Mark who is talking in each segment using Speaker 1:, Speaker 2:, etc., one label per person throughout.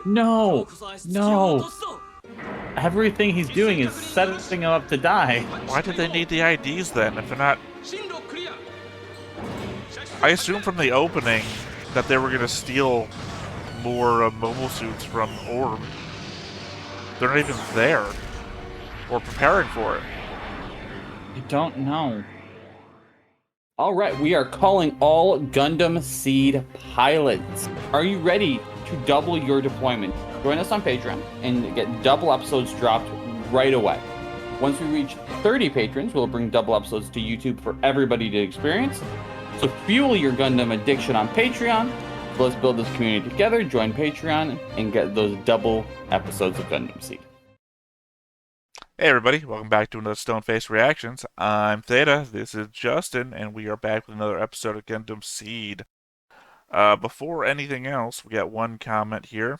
Speaker 1: No, no. Everything he's doing is setting him up to die.
Speaker 2: Why did they need the IDs then, if they're not... I assume from the opening that they were going to steal more mobile suits from Orb. They're not even there. Or preparing for it.
Speaker 1: I don't know. Alright, we are calling all Gundam seed pilots. Are you ready to double your deployment? Join us on Patreon and get double episodes dropped right away. Once we reach 30 patrons, we'll bring double episodes to YouTube for everybody to experience. So fuel your Gundam addiction on Patreon. Let's build this community together, join Patreon, and get those double episodes of Gundam Seed.
Speaker 2: Hey everybody, welcome back to another Stoneface Reactions. I'm Theta, this is Justin, and we are back with another episode of Gundam Seed. Before anything else, we got one comment here.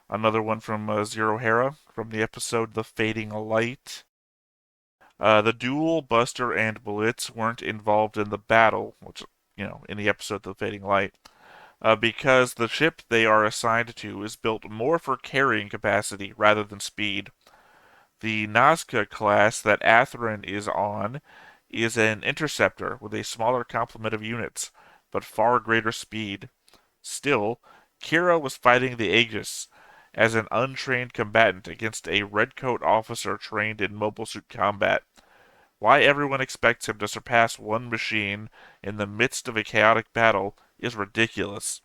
Speaker 2: Another one from Zero Hera, from the episode The Fading Light. The Duel, Buster, and Blitz weren't involved in the battle, which, you know, in the episode The Fading Light, because the ship they are assigned to is built more for carrying capacity rather than speed. The Nazca class that Atherin is on is an interceptor with a smaller complement of units, but far greater speed. Still, Kira was fighting the Aegis as an untrained combatant against a redcoat officer trained in mobile suit combat. Why everyone expects him to surpass one machine in the midst of a chaotic battle is ridiculous.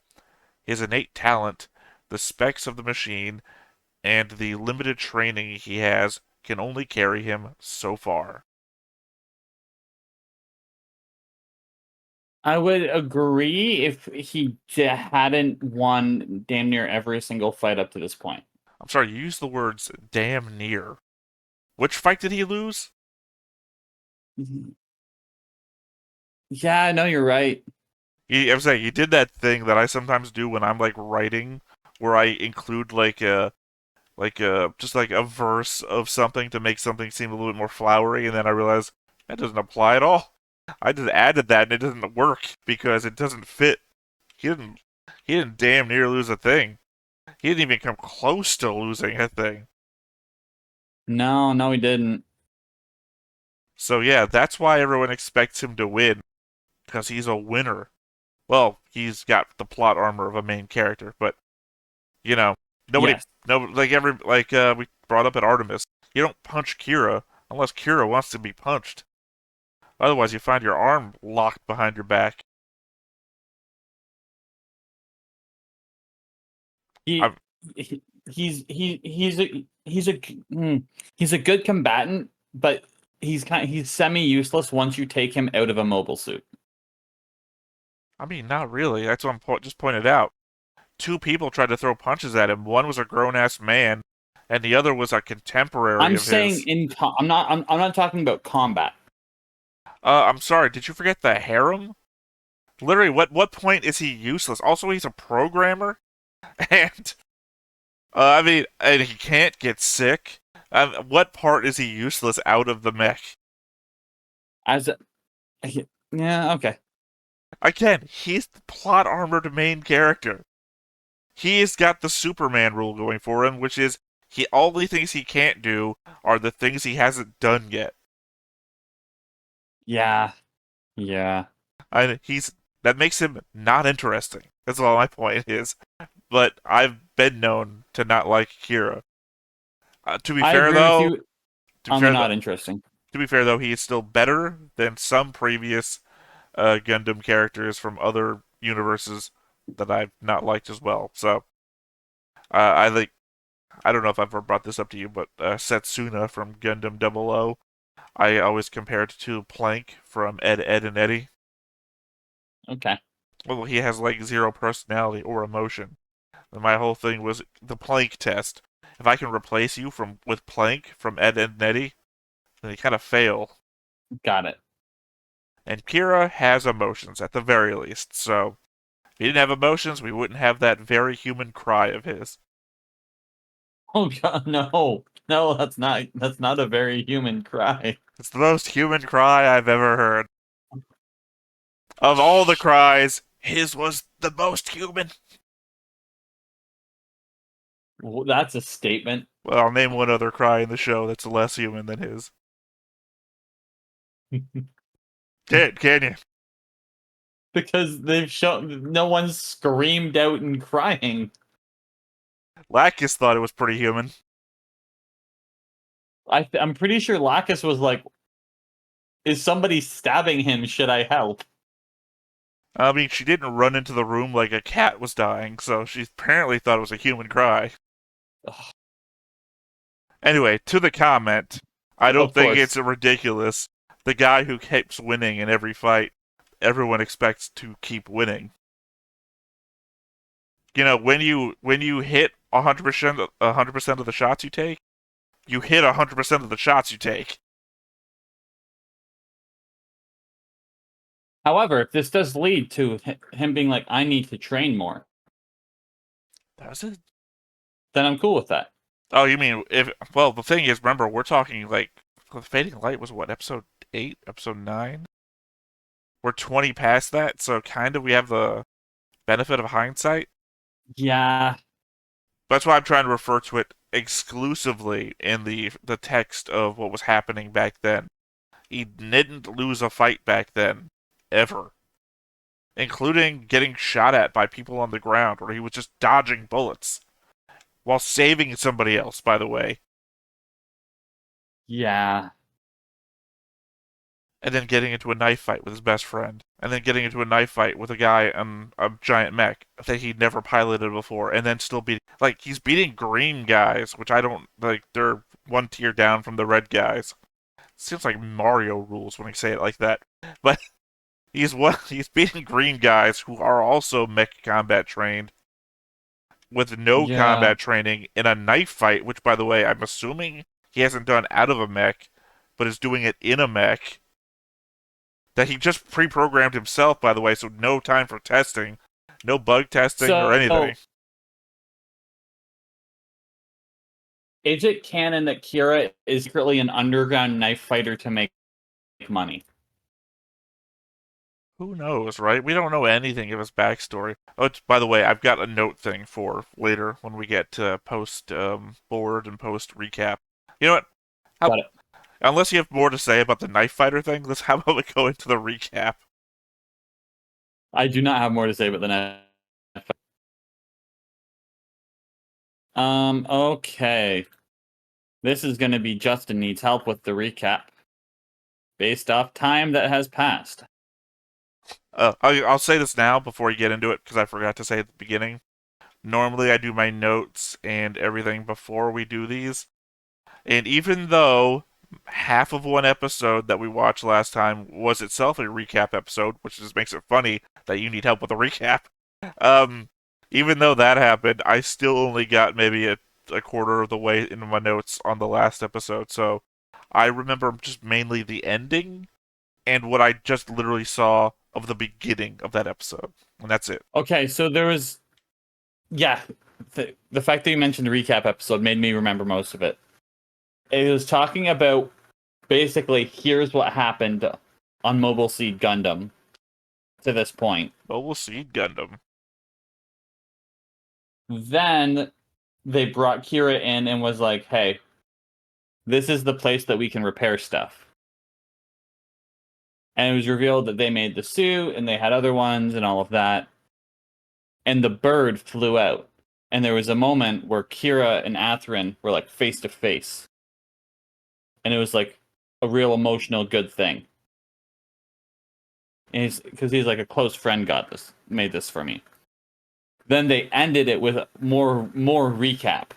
Speaker 2: His innate talent, the specs of the machine, and the limited training he has can only carry him so far.
Speaker 1: I would agree if he hadn't won damn near every single fight up to this point.
Speaker 2: I'm sorry, you used the words damn near. Which fight did he lose?
Speaker 1: Yeah, no, you're right.
Speaker 2: I'm saying, he did that thing that I sometimes do when I'm like writing, where I include just like a verse of something to make something seem a little bit more flowery, and then I realize that doesn't apply at all. I just added that and it doesn't work because it doesn't fit. He didn't damn near lose a thing. He didn't even come close to losing a thing.
Speaker 1: No, he didn't.
Speaker 2: So yeah, that's why everyone expects him to win, because he's a winner. Well, he's got the plot armor of a main character, but you know, nobody,
Speaker 1: Yes.
Speaker 2: we brought up at Artemis, you don't punch Kira unless Kira wants to be punched. Otherwise, you find your arm locked behind your back.
Speaker 1: He's a good combatant, but he's semi-useless once you take him out of a mobile suit.
Speaker 2: I mean, not really. That's what I'm just pointed out. Two people tried to throw punches at him. One was a grown-ass man, and the other was a contemporary of his.
Speaker 1: I'm not talking about combat.
Speaker 2: I'm sorry. Did you forget the harem? Literally, what point is he useless? Also, he's a programmer, and I mean, and he can't get sick. What part is he useless out of the mech?
Speaker 1: Yeah, okay.
Speaker 2: Again, he's the plot armored main character. He's got the Superman rule going for him, which is all the things he can't do are the things he hasn't done yet.
Speaker 1: Yeah.
Speaker 2: That makes him not interesting. That's all my point is. But I've been known to not like Kira. To be fair, though,
Speaker 1: not interesting.
Speaker 2: To be fair, though, he is still better than some previous Gundam characters from other universes that I've not liked as well. So, I don't know if I've ever brought this up to you, but Setsuna from Gundam 00, I always compared to Plank from Ed, Ed, and Eddie.
Speaker 1: Okay.
Speaker 2: Well, he has like zero personality or emotion. And my whole thing was the Plank test. If I can replace you with Plank from Ed, Ed, and Eddie, then you kind of fail.
Speaker 1: Got it.
Speaker 2: And Kira has emotions, at the very least, so if he didn't have emotions, we wouldn't have that very human cry of his.
Speaker 1: Oh God, no, that's not a very human cry.
Speaker 2: It's the most human cry I've ever heard. Of all the cries, his was the most human.
Speaker 1: Well, that's a statement.
Speaker 2: Well, I'll name one other cry in the show that's less human than his. Can you?
Speaker 1: Because they've shown no one's screamed out and crying.
Speaker 2: Lacus thought it was pretty human.
Speaker 1: I'm pretty sure Lacus was like, "Is somebody stabbing him? Should I help?"
Speaker 2: I mean, she didn't run into the room like a cat was dying, so she apparently thought it was a human cry.
Speaker 1: Ugh.
Speaker 2: Anyway, to the comment, I don't
Speaker 1: Of
Speaker 2: think
Speaker 1: course.
Speaker 2: it's ridiculous. The guy who keeps winning in every fight, everyone expects to keep winning. You know, when you hit 100% of the shots you take, you hit 100% of the shots you take.
Speaker 1: However, if this does lead to him being like, "I need to train more,"
Speaker 2: Does it?
Speaker 1: then I'm cool with that.
Speaker 2: Oh, you mean if? Well, the thing is, remember, we're talking like Fading Light was what, episode 8, episode 9. We're 20 past that, so kind of we have the benefit of hindsight.
Speaker 1: Yeah.
Speaker 2: That's why I'm trying to refer to it exclusively in the text of what was happening back then. He didn't lose a fight back then, ever. Including getting shot at by people on the ground, where he was just dodging bullets. While saving somebody else, by the way.
Speaker 1: Yeah.
Speaker 2: And then getting into a knife fight with his best friend. And then getting into a knife fight with a guy on a giant mech that he'd never piloted before. And then still beating... Like, he's beating green guys, which I don't... Like, they're one tier down from the red guys. Seems like Mario rules when I say it like that. But he's beating green guys who are also mech combat trained. With no combat training in a knife fight, which, by the way, I'm assuming he hasn't done out of a mech, but is doing it in a mech. That he just pre-programmed himself, by the way, so no time for testing. No bug testing or anything.
Speaker 1: Is it canon that Kira is secretly an underground knife fighter to make money?
Speaker 2: Who knows, right? We don't know anything of his backstory. Oh, by the way, I've got a note thing for later when we get to post board and post recap. You know what? Unless you have more to say about the knife fighter thing, how about we go into the recap?
Speaker 1: I do not have more to say about the knife fighter. Okay. This is going to be Justin needs help with the recap. Based off time that has passed.
Speaker 2: I'll say this now before you get into it, because I forgot to say at the beginning. Normally I do my notes and everything before we do these. And even though half of one episode that we watched last time was itself a recap episode, which just makes it funny that you need help with a recap. Even though that happened, I still only got maybe a quarter of the way into my notes on the last episode, so I remember just mainly the ending and what I just literally saw of the beginning of that episode, and that's it.
Speaker 1: Okay, so there was... Yeah, the fact that you mentioned the recap episode made me remember most of it. It was talking about, basically, here's what happened on Mobile Seed Gundam to this point.
Speaker 2: Mobile Seed Gundam.
Speaker 1: Then they brought Kira in and was like, hey, this is the place that we can repair stuff. And it was revealed that they made the suit and they had other ones and all of that. And the bird flew out. And there was a moment where Kira and Athrun were like face to face. And it was like a real emotional good thing. And because he's like a close friend made this for me. Then they ended it with more recap.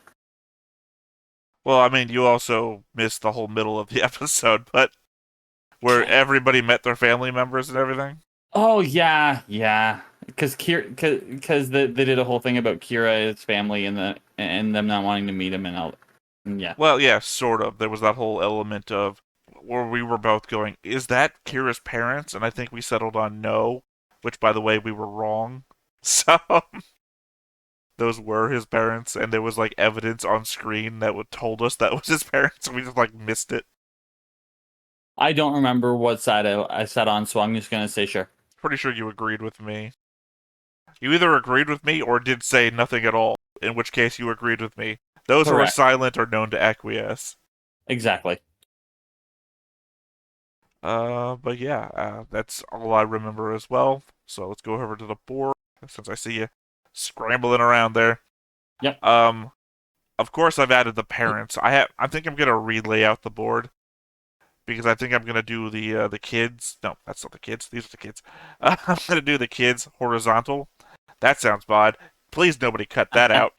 Speaker 2: Well, I mean, you also missed the whole middle of the episode, but where everybody met their family members and everything.
Speaker 1: Oh yeah. Because they did a whole thing about Kira, his family, and them not wanting to meet him, and all. Yeah.
Speaker 2: Well, yeah, sort of. There was that whole element of where we were both going, is that Kira's parents? And I think we settled on no, which, by the way, we were wrong. So, those were his parents, and there was, like, evidence on screen that told us that was his parents, and we just, like, missed it.
Speaker 1: I don't remember what side I sat on, so I'm just going to say sure.
Speaker 2: Pretty sure you agreed with me. You either agreed with me or did say nothing at all, in which case you agreed with me. Those who are
Speaker 1: Correct.
Speaker 2: silent are known to acquiesce.
Speaker 1: Exactly.
Speaker 2: But yeah, that's all I remember as well. So let's go over to the board, since I see you scrambling around there.
Speaker 1: Yep.
Speaker 2: Of course I've added the parents. I think I'm gonna relay out the board because I think I'm gonna do the kids. No, that's not the kids. These are the kids. I'm gonna do the kids horizontal. That sounds bad. Please nobody cut that out.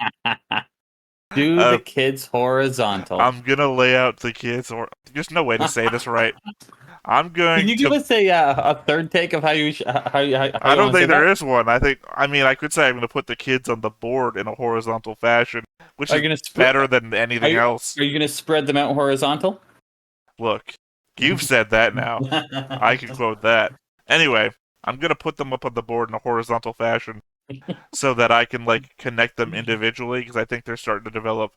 Speaker 1: Do the
Speaker 2: Uh,
Speaker 1: kids horizontal.
Speaker 2: I'm gonna lay out the kids, or there's no way to say this right. I'm
Speaker 1: Can
Speaker 2: going
Speaker 1: you give
Speaker 2: to.
Speaker 1: us a third take of how you how
Speaker 2: I
Speaker 1: you
Speaker 2: don't
Speaker 1: want to say
Speaker 2: think there
Speaker 1: that?
Speaker 2: is one. I could say I'm going to put the kids on the board in a horizontal fashion, which
Speaker 1: Are
Speaker 2: is
Speaker 1: you gonna spread?
Speaker 2: better than anything else.
Speaker 1: Are you gonna spread them out horizontal?
Speaker 2: Look, you've said that now. I can quote that. Anyway, I'm going to put them up on the board in a horizontal fashion so that I can like connect them individually because I think they're starting to develop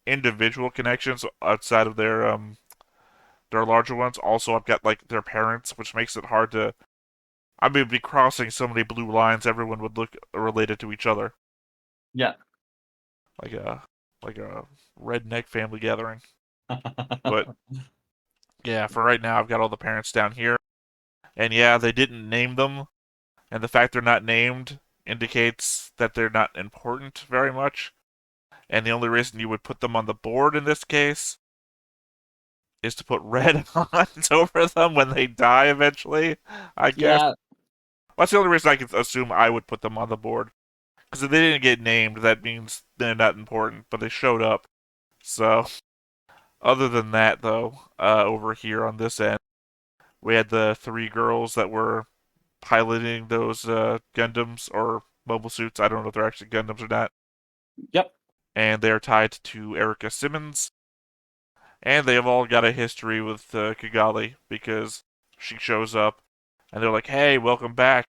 Speaker 2: individual connections outside of their larger ones. Also, I've got like their parents, which makes it hard to. I mean, be crossing so many blue lines, everyone would look related to each other,
Speaker 1: Yeah.
Speaker 2: like a redneck family gathering. But yeah, for right now, I've got all the parents down here, and yeah, they didn't name them, and the fact they're not named indicates that they're not important very much. And the only reason you would put them on the board in this case is to put red lines over them when they die eventually, I guess.
Speaker 1: Yeah.
Speaker 2: That's the only reason I can assume I would put them on the board. Because if they didn't get named, that means they're not important, but they showed up. So, other than that, though, over here on this end, we had the three girls that were piloting those Gundams or mobile suits. I don't know if they're actually Gundams or not.
Speaker 1: Yep.
Speaker 2: And they're tied to Erica Simmons. And they have all got a history with Kigali because she shows up and they're like, hey, welcome back.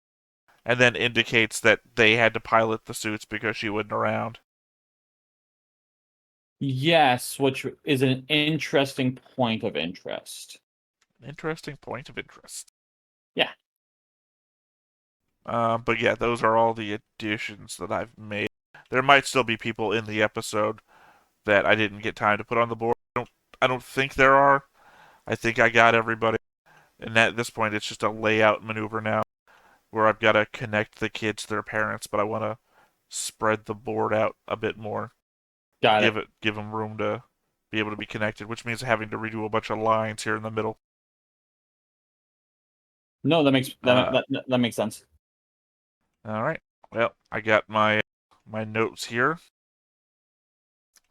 Speaker 2: And then indicates that they had to pilot the suits because she wasn't around.
Speaker 1: Yes, which is an interesting point of interest.
Speaker 2: Interesting point of interest.
Speaker 1: Yeah.
Speaker 2: But yeah, those are all the additions that I've made. There might still be people in the episode that I didn't get time to put on the board. I don't think there are. I think I got everybody. And at this point, it's just a layout maneuver now, where I've got to connect the kids to their parents, but I want to spread the board out a bit more.
Speaker 1: Got it.
Speaker 2: Give them room to be able to be connected, which means having to redo a bunch of lines here in the middle.
Speaker 1: No, that makes
Speaker 2: Uh,
Speaker 1: that makes sense.
Speaker 2: all right. Well, I got my notes here.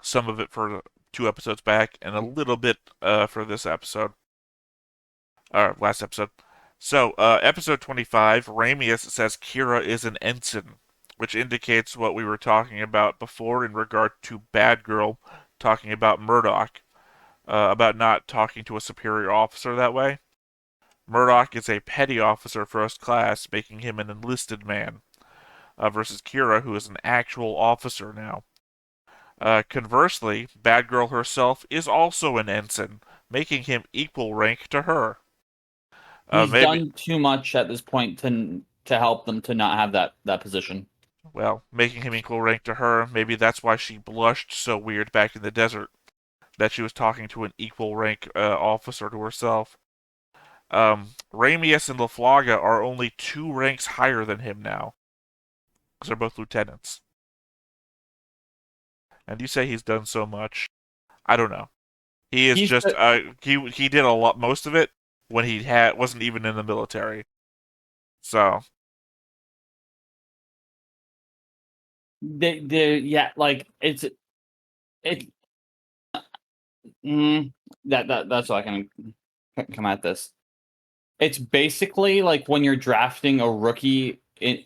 Speaker 2: Some of it for 2 episodes back, and a little bit for this episode, or last episode. So, episode 25, Ramius says Kira is an ensign, which indicates what we were talking about before in regard to Bad Girl talking about Murdoch, about not talking to a superior officer that way. Murdoch is a petty officer first class, making him an enlisted man, versus Kira, who is an actual officer now. Conversely, Bad Girl herself is also an ensign, making him equal rank to her.
Speaker 1: He's
Speaker 2: Maybe,
Speaker 1: done too much at this point to help them to not have that position.
Speaker 2: well, making him equal rank to her, maybe that's why she blushed so weird back in the desert, that she was talking to an equal rank officer to herself. Ramius and LaFlaga are only 2 ranks higher than him now, because they're both lieutenants. And you say he's done so much. I don't know. He is
Speaker 1: He's
Speaker 2: just he did a lot most of it when he wasn't even in the military. So
Speaker 1: they yeah, like it that's how I can come at this. It's basically like when you're drafting a rookie in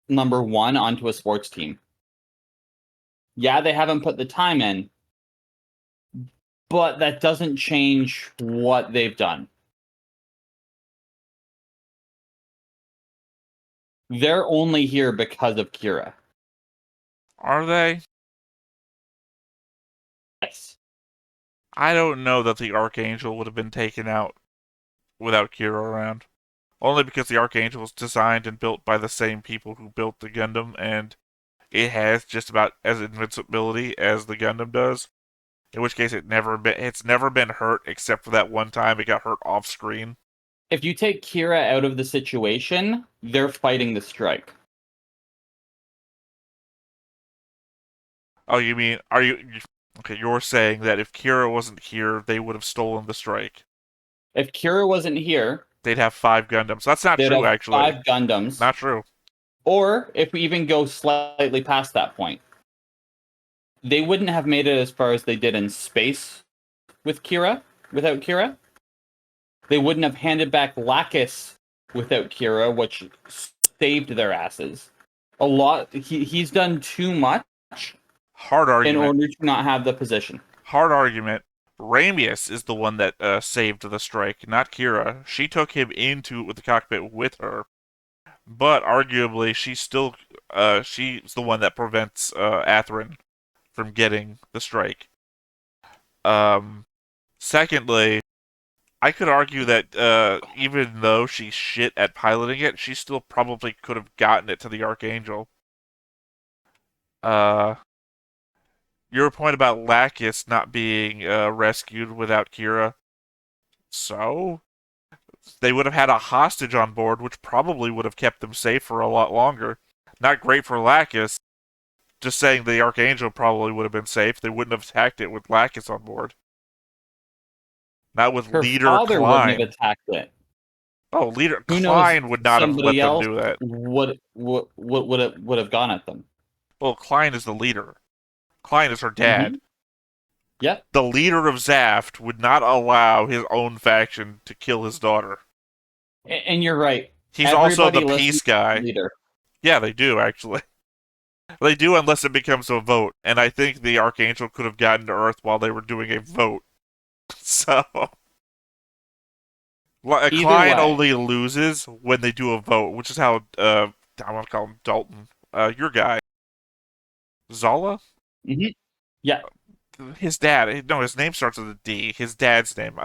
Speaker 1: number 1 onto a sports team. Yeah, they haven't put the time in, but that doesn't change what they've done. They're only here because of Kira.
Speaker 2: are they?
Speaker 1: Yes.
Speaker 2: I don't know that the Archangel would have been taken out without Kira around. Only because the Archangel was designed and built by the same people who built the Gundam, and it has just about as invincibility as the Gundam does. In which case, it's never been hurt except for that one time it got hurt off screen.
Speaker 1: If you take Kira out of the situation, they're fighting the strike.
Speaker 2: Oh, you mean okay? You're saying that if Kira wasn't here, they would have stolen the strike.
Speaker 1: If Kira wasn't here,
Speaker 2: they'd have 5 Gundams. That's not
Speaker 1: they'd
Speaker 2: true,
Speaker 1: have
Speaker 2: actually.
Speaker 1: 5 Gundams.
Speaker 2: Not true.
Speaker 1: Or if we even go slightly past that point, they wouldn't have made it as far as they did in space with Kira, without Kira. They wouldn't have handed back Lacus without Kira, which saved their asses. A lot. He's done too much.
Speaker 2: Hard argument.
Speaker 1: In order to not have the position.
Speaker 2: Hard argument. Ramius is the one that saved the strike, not Kira. She took him into the cockpit with her. But arguably, she's the one that prevents Atherin from getting the strike. Secondly, I could argue that even though she's shit at piloting it, she still probably could have gotten it to the Archangel. Your point about Lacus not being rescued without Kira. So? They would have had a hostage on board, which probably would have kept them safe for a lot longer. Not great for Lacus. Just saying the Archangel probably would have been safe. They wouldn't have attacked it with Lacus on board. Not with
Speaker 1: Her
Speaker 2: Leader
Speaker 1: father
Speaker 2: Klein.
Speaker 1: Wouldn't have attacked it.
Speaker 2: Oh, Leader Klein would not have let them do that.
Speaker 1: Would have gone at them.
Speaker 2: Well, Klein is the leader. Klein is her dad.
Speaker 1: Mm-hmm. Yep.
Speaker 2: The leader of Zaft would not allow his own faction to kill his daughter.
Speaker 1: And you're right.
Speaker 2: He's also the peace guy.
Speaker 1: Leader.
Speaker 2: Yeah, they do, actually. They do unless it becomes a vote. And I think the Archangel could have gotten to Earth while they were doing a vote. So... Klein only loses when they do a vote, which is how, I want to call him Dalton. Your guy. Zola?
Speaker 1: Mm-hmm. Yeah.
Speaker 2: His dad. No, his name starts with a D. His dad's name.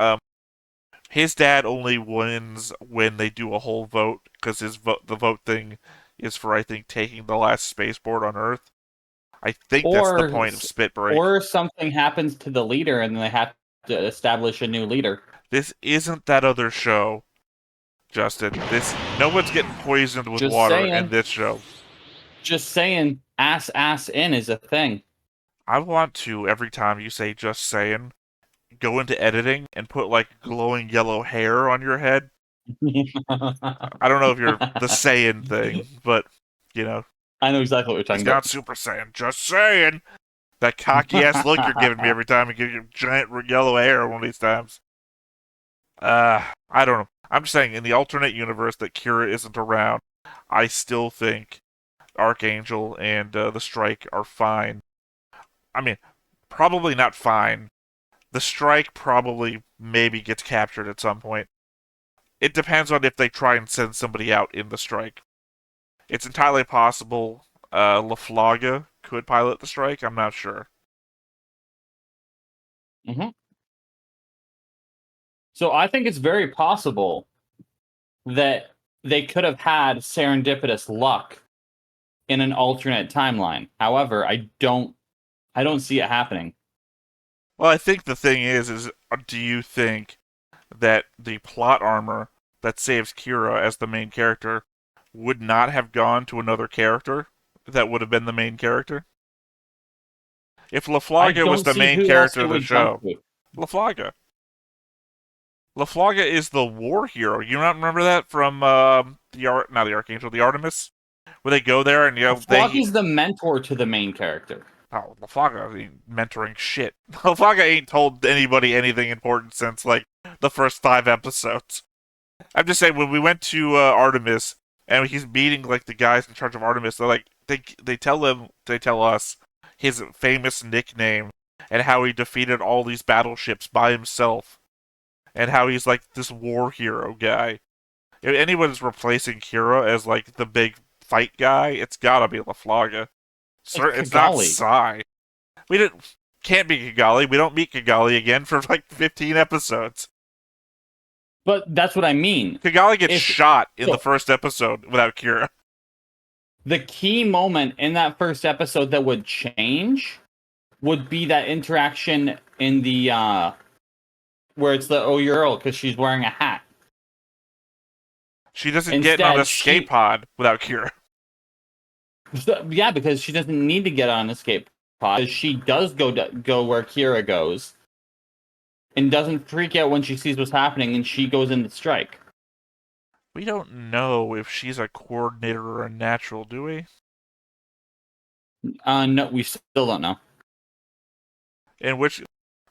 Speaker 2: His dad only wins when they do a whole vote, because the vote thing is for, I think, taking the last spaceport on Earth. I think that's the point of Spit Break.
Speaker 1: Or something happens to the leader and they have to establish a new leader.
Speaker 2: This isn't that other show, Justin. No one's getting poisoned with water in this show.
Speaker 1: Just saying, ass in is a thing.
Speaker 2: I want to, every time you say just saying, go into editing and put, like, glowing yellow hair on your head. I don't know if you're the Saiyan thing, but, you know.
Speaker 1: I know exactly what you're talking about.
Speaker 2: It's not Super Saiyan, just saying. That cocky-ass look you're giving me every time you give your giant yellow hair one of these times. I don't know. I'm just saying, in the alternate universe that Kira isn't around, I still think Archangel and the Strike are fine. I mean, probably not fine. The Strike probably maybe gets captured at some point. It depends on if they try and send somebody out in the Strike. It's entirely possible LaFlaga could pilot the Strike. I'm not sure.
Speaker 1: Mm-hmm. So I think it's very possible that they could have had serendipitous luck in an alternate timeline. However, I don't see it happening.
Speaker 2: Well, I think the thing is do you think that the plot armor that saves Kira as the main character would not have gone to another character that would have been the main character? If LaFlaga was the main character of the show, LaFlaga. LaFlaga is the war hero. You not remember that from not the Archangel, the Artemis, where they go there and
Speaker 1: LaFlaga's the mentor to the main character.
Speaker 2: Oh, LaFlaga ain't mentoring shit. LaFlaga ain't told anybody anything important since like the first 5 episodes. I'm just saying, when we went to Artemis and he's meeting like the guys in charge of Artemis, they're like they tell us his famous nickname and how he defeated all these battleships by himself. And how he's like this war hero guy. If anyone's replacing Kira as like the big fight guy, it's gotta be LaFlaga. It's not Sai. Can't be Kigali. We don't meet Kigali again for like 15 episodes.
Speaker 1: But that's what I mean.
Speaker 2: Kigali gets shot in the first episode without Kira.
Speaker 1: The key moment in that first episode that would change would be that interaction in the where it's the "Oh, you're Earl" because she's wearing a hat.
Speaker 2: She doesn't get on an escape pod without Kira.
Speaker 1: Yeah, because she doesn't need to get on an escape pod. She does go where Kira goes, and doesn't freak out when she sees what's happening, and she goes in the strike.
Speaker 2: We don't know if she's a coordinator or a natural, do we?
Speaker 1: No, we still don't know.
Speaker 2: In which,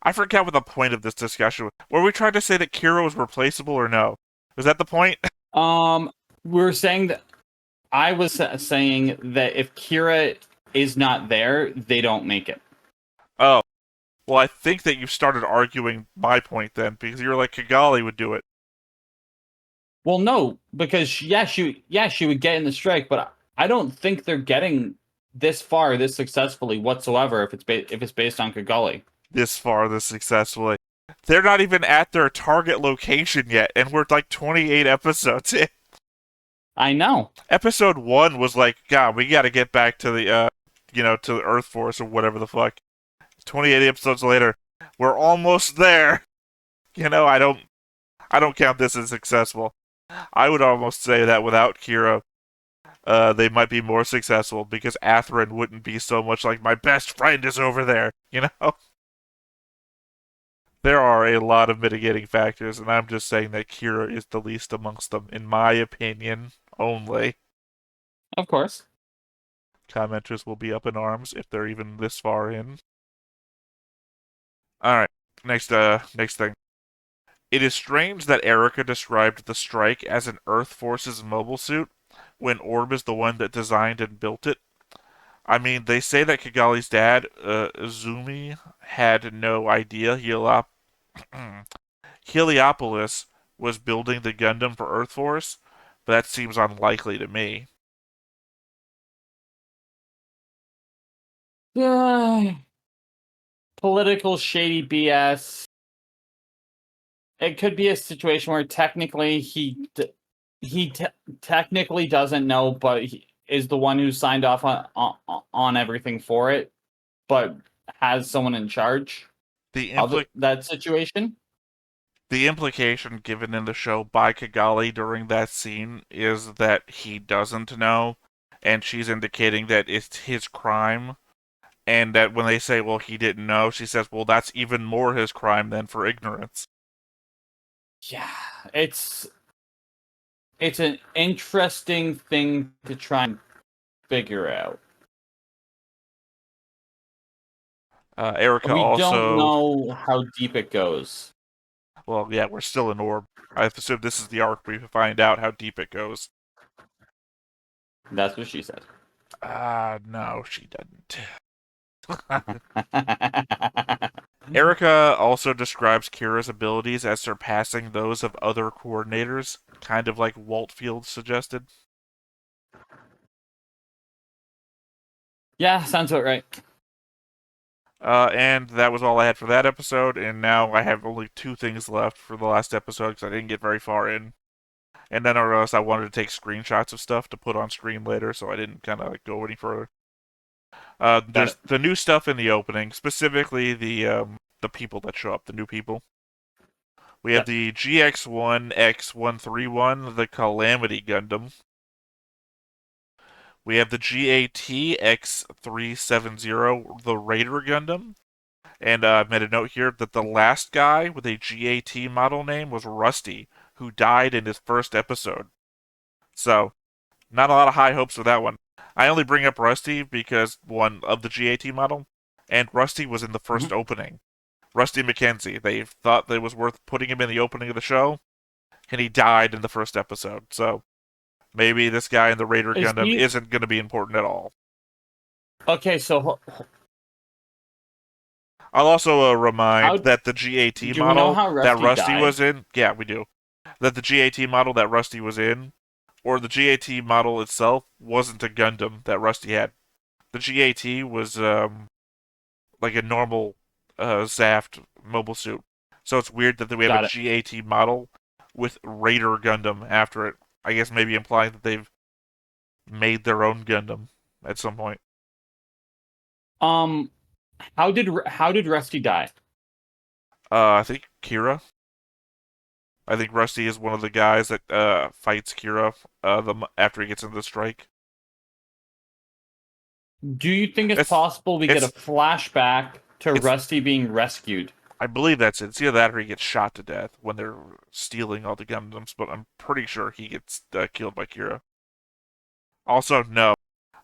Speaker 2: I forget what the point of this discussion was. Were we trying to say that Kira was replaceable or no? Was that the point?
Speaker 1: We were saying that I was saying that if Kira is not there, they don't make it.
Speaker 2: Oh. Well, I think that you started arguing my point then, because you were like, Kigali would do it.
Speaker 1: Well, no, because she would get in the strike, but I don't think they're getting this far, this successfully whatsoever. If it's based on Kigali,
Speaker 2: this far, this successfully, they're not even at their target location yet, and we're like 28 episodes in.
Speaker 1: I know.
Speaker 2: Episode 1 was like, God, we got to get back to the, to the Earth Force or whatever the fuck. 28 episodes later, we're almost there. I don't count this as successful. I would almost say that without Kira, they might be more successful because Athrun wouldn't be so much like my best friend is over there, There are a lot of mitigating factors, and I'm just saying that Kira is the least amongst them, in my opinion, only.
Speaker 1: Of course.
Speaker 2: Commenters will be up in arms if they're even this far in. Alright, next thing. It is strange that Erica described the strike as an Earth Forces mobile suit, when Orb is the one that designed and built it. I mean, they say that Kigali's dad, Zumi, had no idea Heliopolis was building the Gundam for Earth Force, but that seems unlikely to me.
Speaker 1: Political shady BS. It could be a situation where technically he technically doesn't know, but he is the one who signed off on everything for it, but has someone in charge of that situation.
Speaker 2: The implication given in the show by Kigali during that scene is that he doesn't know, and she's indicating that it's his crime, and that when they say, well, he didn't know, she says, well, that's even more his crime than for ignorance.
Speaker 1: Yeah, it's an interesting thing to try and figure out.
Speaker 2: Erica
Speaker 1: we don't know how deep it goes.
Speaker 2: Well, yeah, we're still in Orb. I assume this is the arc we find out how deep it goes.
Speaker 1: That's what she said.
Speaker 2: No, she didn't. Erica also describes Kira's abilities as surpassing those of other coordinators, kind of like Waltfield suggested.
Speaker 1: Yeah, sounds about right.
Speaker 2: And that was all I had for that episode, and now I have only 2 things left for the last episode because I didn't get very far in. And then I realized I wanted to take screenshots of stuff to put on screen later, so I didn't kind of go any further. There's the new stuff in the opening, specifically the people that show up, the new people. We have the GX1X131, the Calamity Gundam. We have the GAT-X370, the Raider Gundam. And I made a note here that the last guy with a GAT model name was Rusty, who died in his first episode. So, not a lot of high hopes for that one. I only bring up Rusty because, one, of the GAT model, and Rusty was in the first opening. Rusty McKenzie. They thought that it was worth putting him in the opening of the show, and he died in the first episode. So, maybe this guy in the Raider Gundam isn't going to be important at all.
Speaker 1: Okay, so
Speaker 2: I'll also remind that the GAT model that Rusty was in... Yeah, we do. That the GAT model that Rusty was in, or the GAT model itself, wasn't a Gundam that Rusty had. The GAT was like a normal zaft mobile suit. So it's weird that we have a GAT model with Raider Gundam after it. I guess maybe implying that they've made their own Gundam at some point.
Speaker 1: How did Rusty die?
Speaker 2: I think Kira. I think Rusty is one of the guys that fights Kira after he gets into the strike.
Speaker 1: Do you think it's possible we get a flashback to Rusty being rescued?
Speaker 2: I believe that's it. It's either that or he gets shot to death when they're stealing all the Gundams, but I'm pretty sure he gets killed by Kira. Also, no.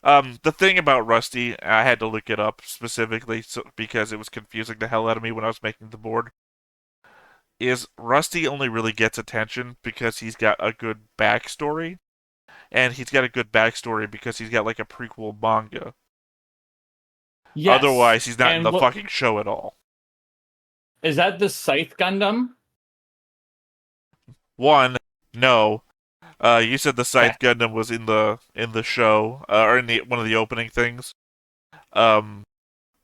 Speaker 2: The thing about Rusty, I had to look it up specifically because it was confusing the hell out of me when I was making the board, is Rusty only really gets attention because he's got a good backstory, and he's got a good backstory because he's got like a prequel manga. Yes. Otherwise, he's not in the fucking show at all.
Speaker 1: Is that the Scythe Gundam?
Speaker 2: One, no. You said the Scythe Gundam was in the show, or in one of the opening things. One,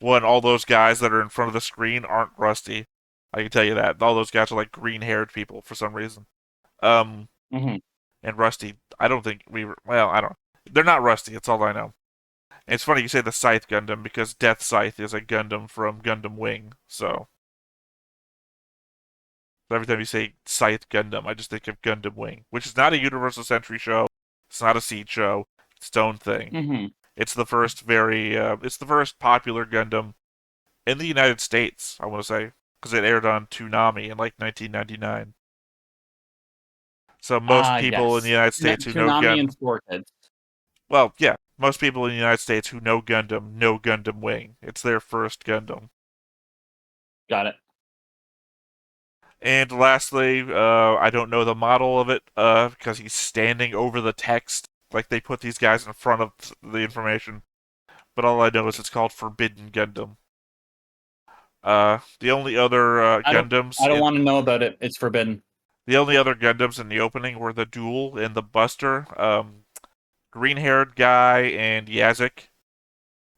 Speaker 2: all those guys that are in front of the screen aren't Rusty. I can tell you that. All those guys are like green-haired people for some reason. And Rusty, I don't think I don't. They're not Rusty. That's all I know. And it's funny you say the Scythe Gundam because Death Scythe is a Gundam from Gundam Wing. So every time you say Scythe Gundam, I just think of Gundam Wing, which is not a Universal Century show. It's not a Seed show. It's its own thing. It's the first it's the first popular Gundam in the United States, I want to say, because it aired on Toonami in like 1999. So most people in the United States who know Gundam,
Speaker 1: and 4Kids.
Speaker 2: Well, yeah, most people in the United States who know Gundam Wing. It's their first Gundam.
Speaker 1: Got it.
Speaker 2: And lastly, I don't know the model of it because he's standing over the text. Like they put these guys in front of the information. But all I know is it's called Forbidden Gundam. The only other Gundams...
Speaker 1: I don't want to know about it. It's forbidden.
Speaker 2: The only other Gundams in the opening were the Duel and the Buster. Green-haired guy and Yazek.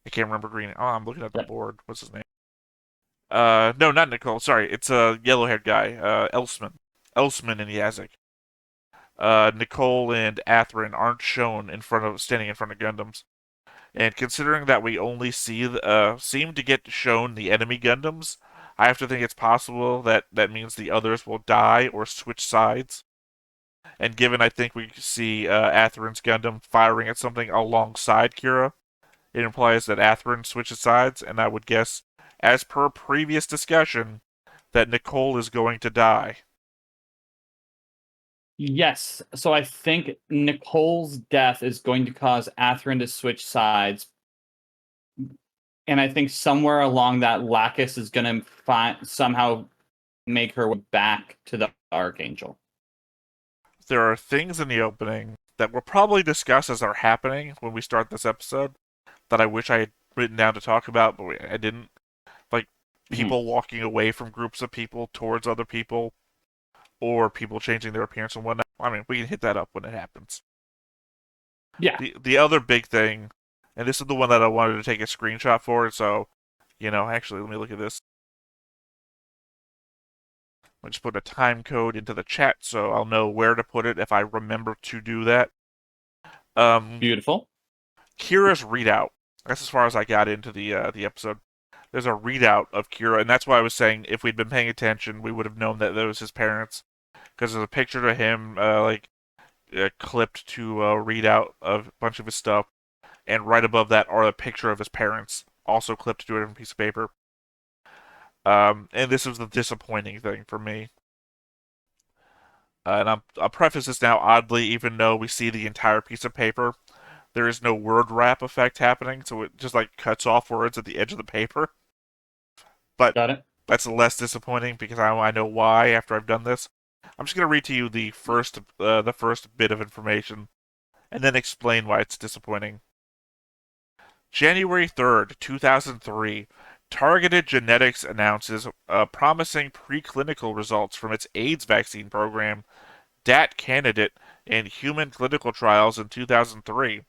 Speaker 2: I can't remember green. Oh, I'm looking at the board. What's his name? No, not Nicole. Sorry, it's a yellow-haired guy. Elsman. Elsman and Yazek. Nicole and Athrun aren't shown standing in front of Gundams. And considering that we only seem to get shown the enemy Gundams, I have to think it's possible that means the others will die or switch sides. And given I think we see Athrun's Gundam firing at something alongside Kira, it implies that Athrun switches sides, and I would guess, as per previous discussion, that Nicole is going to die.
Speaker 1: Yes, so I think Nicole's death is going to cause Athrun to switch sides. And I think somewhere along that, Lacus is going to somehow make her way back to the Archangel.
Speaker 2: There are things in the opening that we'll probably discuss as are happening when we start this episode that I wish I had written down to talk about, but I didn't. Like, people walking away from groups of people towards other people, or people changing their appearance and whatnot. I mean, we can hit that up when it happens.
Speaker 1: Yeah.
Speaker 2: The other big thing, and this is the one that I wanted to take a screenshot for, so, actually, let me look at this. I'll just put a time code into the chat so I'll know where to put it if I remember to do that.
Speaker 1: Beautiful.
Speaker 2: Kira's readout. That's as far as I got into the episode. There's a readout of Kira, and that's why I was saying if we'd been paying attention, we would have known that was his parents. Because there's a picture of him, clipped to a readout of a bunch of his stuff, and right above that are a picture of his parents, also clipped to a different piece of paper. And this was the disappointing thing for me. And I'll preface this now oddly, even though we see the entire piece of paper. There is no word wrap effect happening, so it just cuts off words at the edge of the paper. But
Speaker 1: Got it.
Speaker 2: That's less disappointing because I know why after I've done this. I'm just going to read to you the first bit of information, and then explain why it's disappointing. January 3rd, 2003, Targeted Genetics announces promising preclinical results from its AIDS vaccine program, DAT candidate, in human clinical trials in 2003.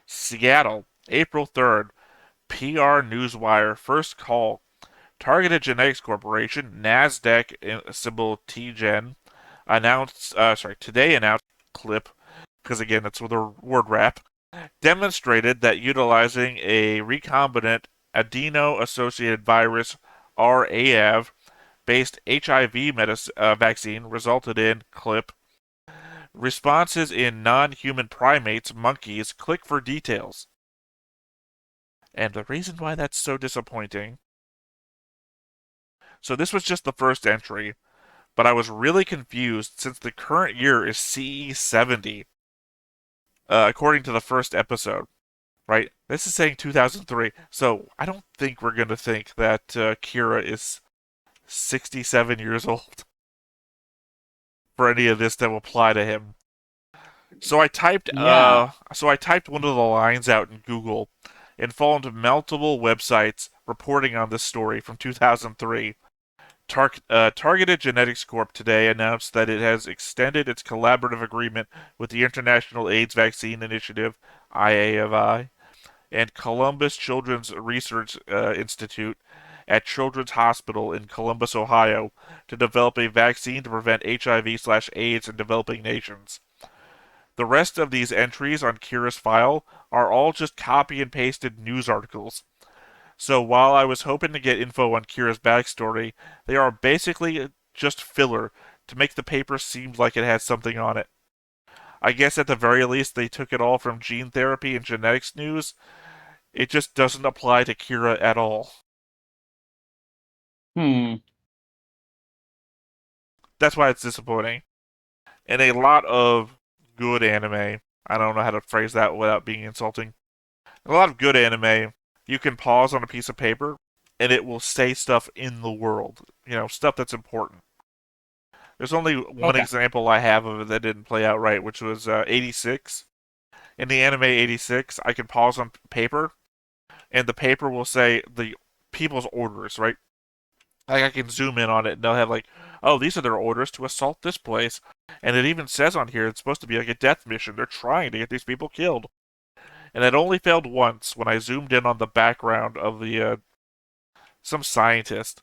Speaker 2: Seattle, April 3rd, PR Newswire first call. Targeted Genetics Corporation, NASDAQ symbol TGen, today announced clip, because again, that's with the word wrap, demonstrated that utilizing a recombinant adeno-associated virus, RAV, based HIV vaccine resulted in clip responses in non-human primates, monkeys. Click for details. And the reason why that's so disappointing. So this was just the first entry, but I was really confused since the current year is CE70, according to the first episode. Right? This is saying 2003, so I don't think we're going to think that Kira is 67 years old for any of this to apply to him. So I typed
Speaker 1: Yeah.
Speaker 2: one of the lines out in Google and found multiple websites reporting on this story from 2003. Targeted Genetics Corp today announced that it has extended its collaborative agreement with the International AIDS Vaccine Initiative, IAVI, and Columbus Children's Research Institute at Children's Hospital in Columbus, Ohio, to develop a vaccine to prevent HIV/AIDS in developing nations. The rest of these entries on Kira's file are all just copy and pasted news articles. So while I was hoping to get info on Kira's backstory, they are basically just filler to make the paper seem like it has something on it. I guess at the very least they took it all from gene therapy and genetics news. It just doesn't apply to Kira at all. That's why it's disappointing. And a lot of good anime, I don't know how to phrase that without being insulting. A lot of good anime, you can pause on a piece of paper and it will say stuff in the world. Stuff that's important. There's only one example I have of it that didn't play out right, which was 86. In the anime 86, I can pause on paper, and the paper will say the people's orders, right? Like I can zoom in on it, and they'll have like, oh, these are their orders to assault this place. And it even says on here it's supposed to be like a death mission. They're trying to get these people killed. And it only failed once when I zoomed in on the background of the some scientist,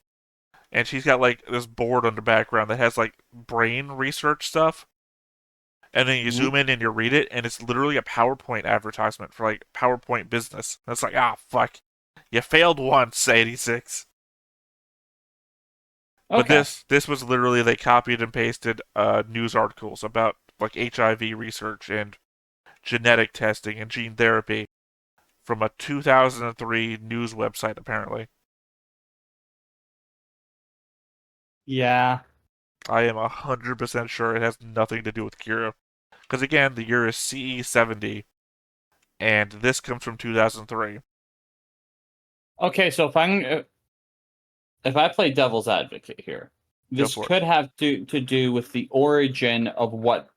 Speaker 2: and she's got like this board on the background that has like brain research stuff. And then you zoom in and you read it, and it's literally a PowerPoint advertisement for like PowerPoint business. And it's like, fuck, you failed once, 86. But this was literally they copied and pasted news articles about like HIV research and genetic testing and gene therapy from a 2003 news website, apparently.
Speaker 1: Yeah.
Speaker 2: I am 100% sure it has nothing to do with Kira. Because again, the year is CE70, and this comes from 2003.
Speaker 1: Okay, so if I play devil's advocate here, this could have to do with the origin of what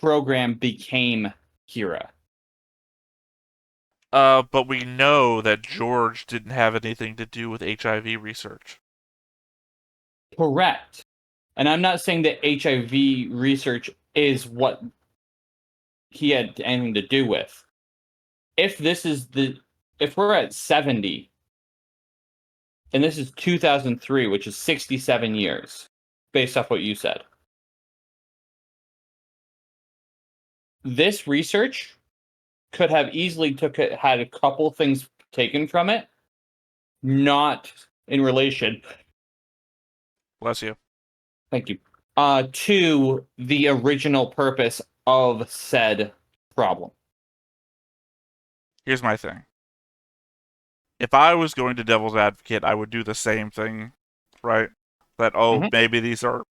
Speaker 1: program became Kira.
Speaker 2: But we know that George didn't have anything to do with HIV research.
Speaker 1: Correct. And I'm not saying that HIV research is what he had anything to do with. If we're at 70, and this is 2003, which is 67 years, based off what you said. This research could have easily had a couple things taken from it, not in relation.
Speaker 2: Bless you.
Speaker 1: Thank you. To the original purpose of said problem.
Speaker 2: Here's my thing. If I was going to devil's advocate, I would do the same thing, right? That maybe these are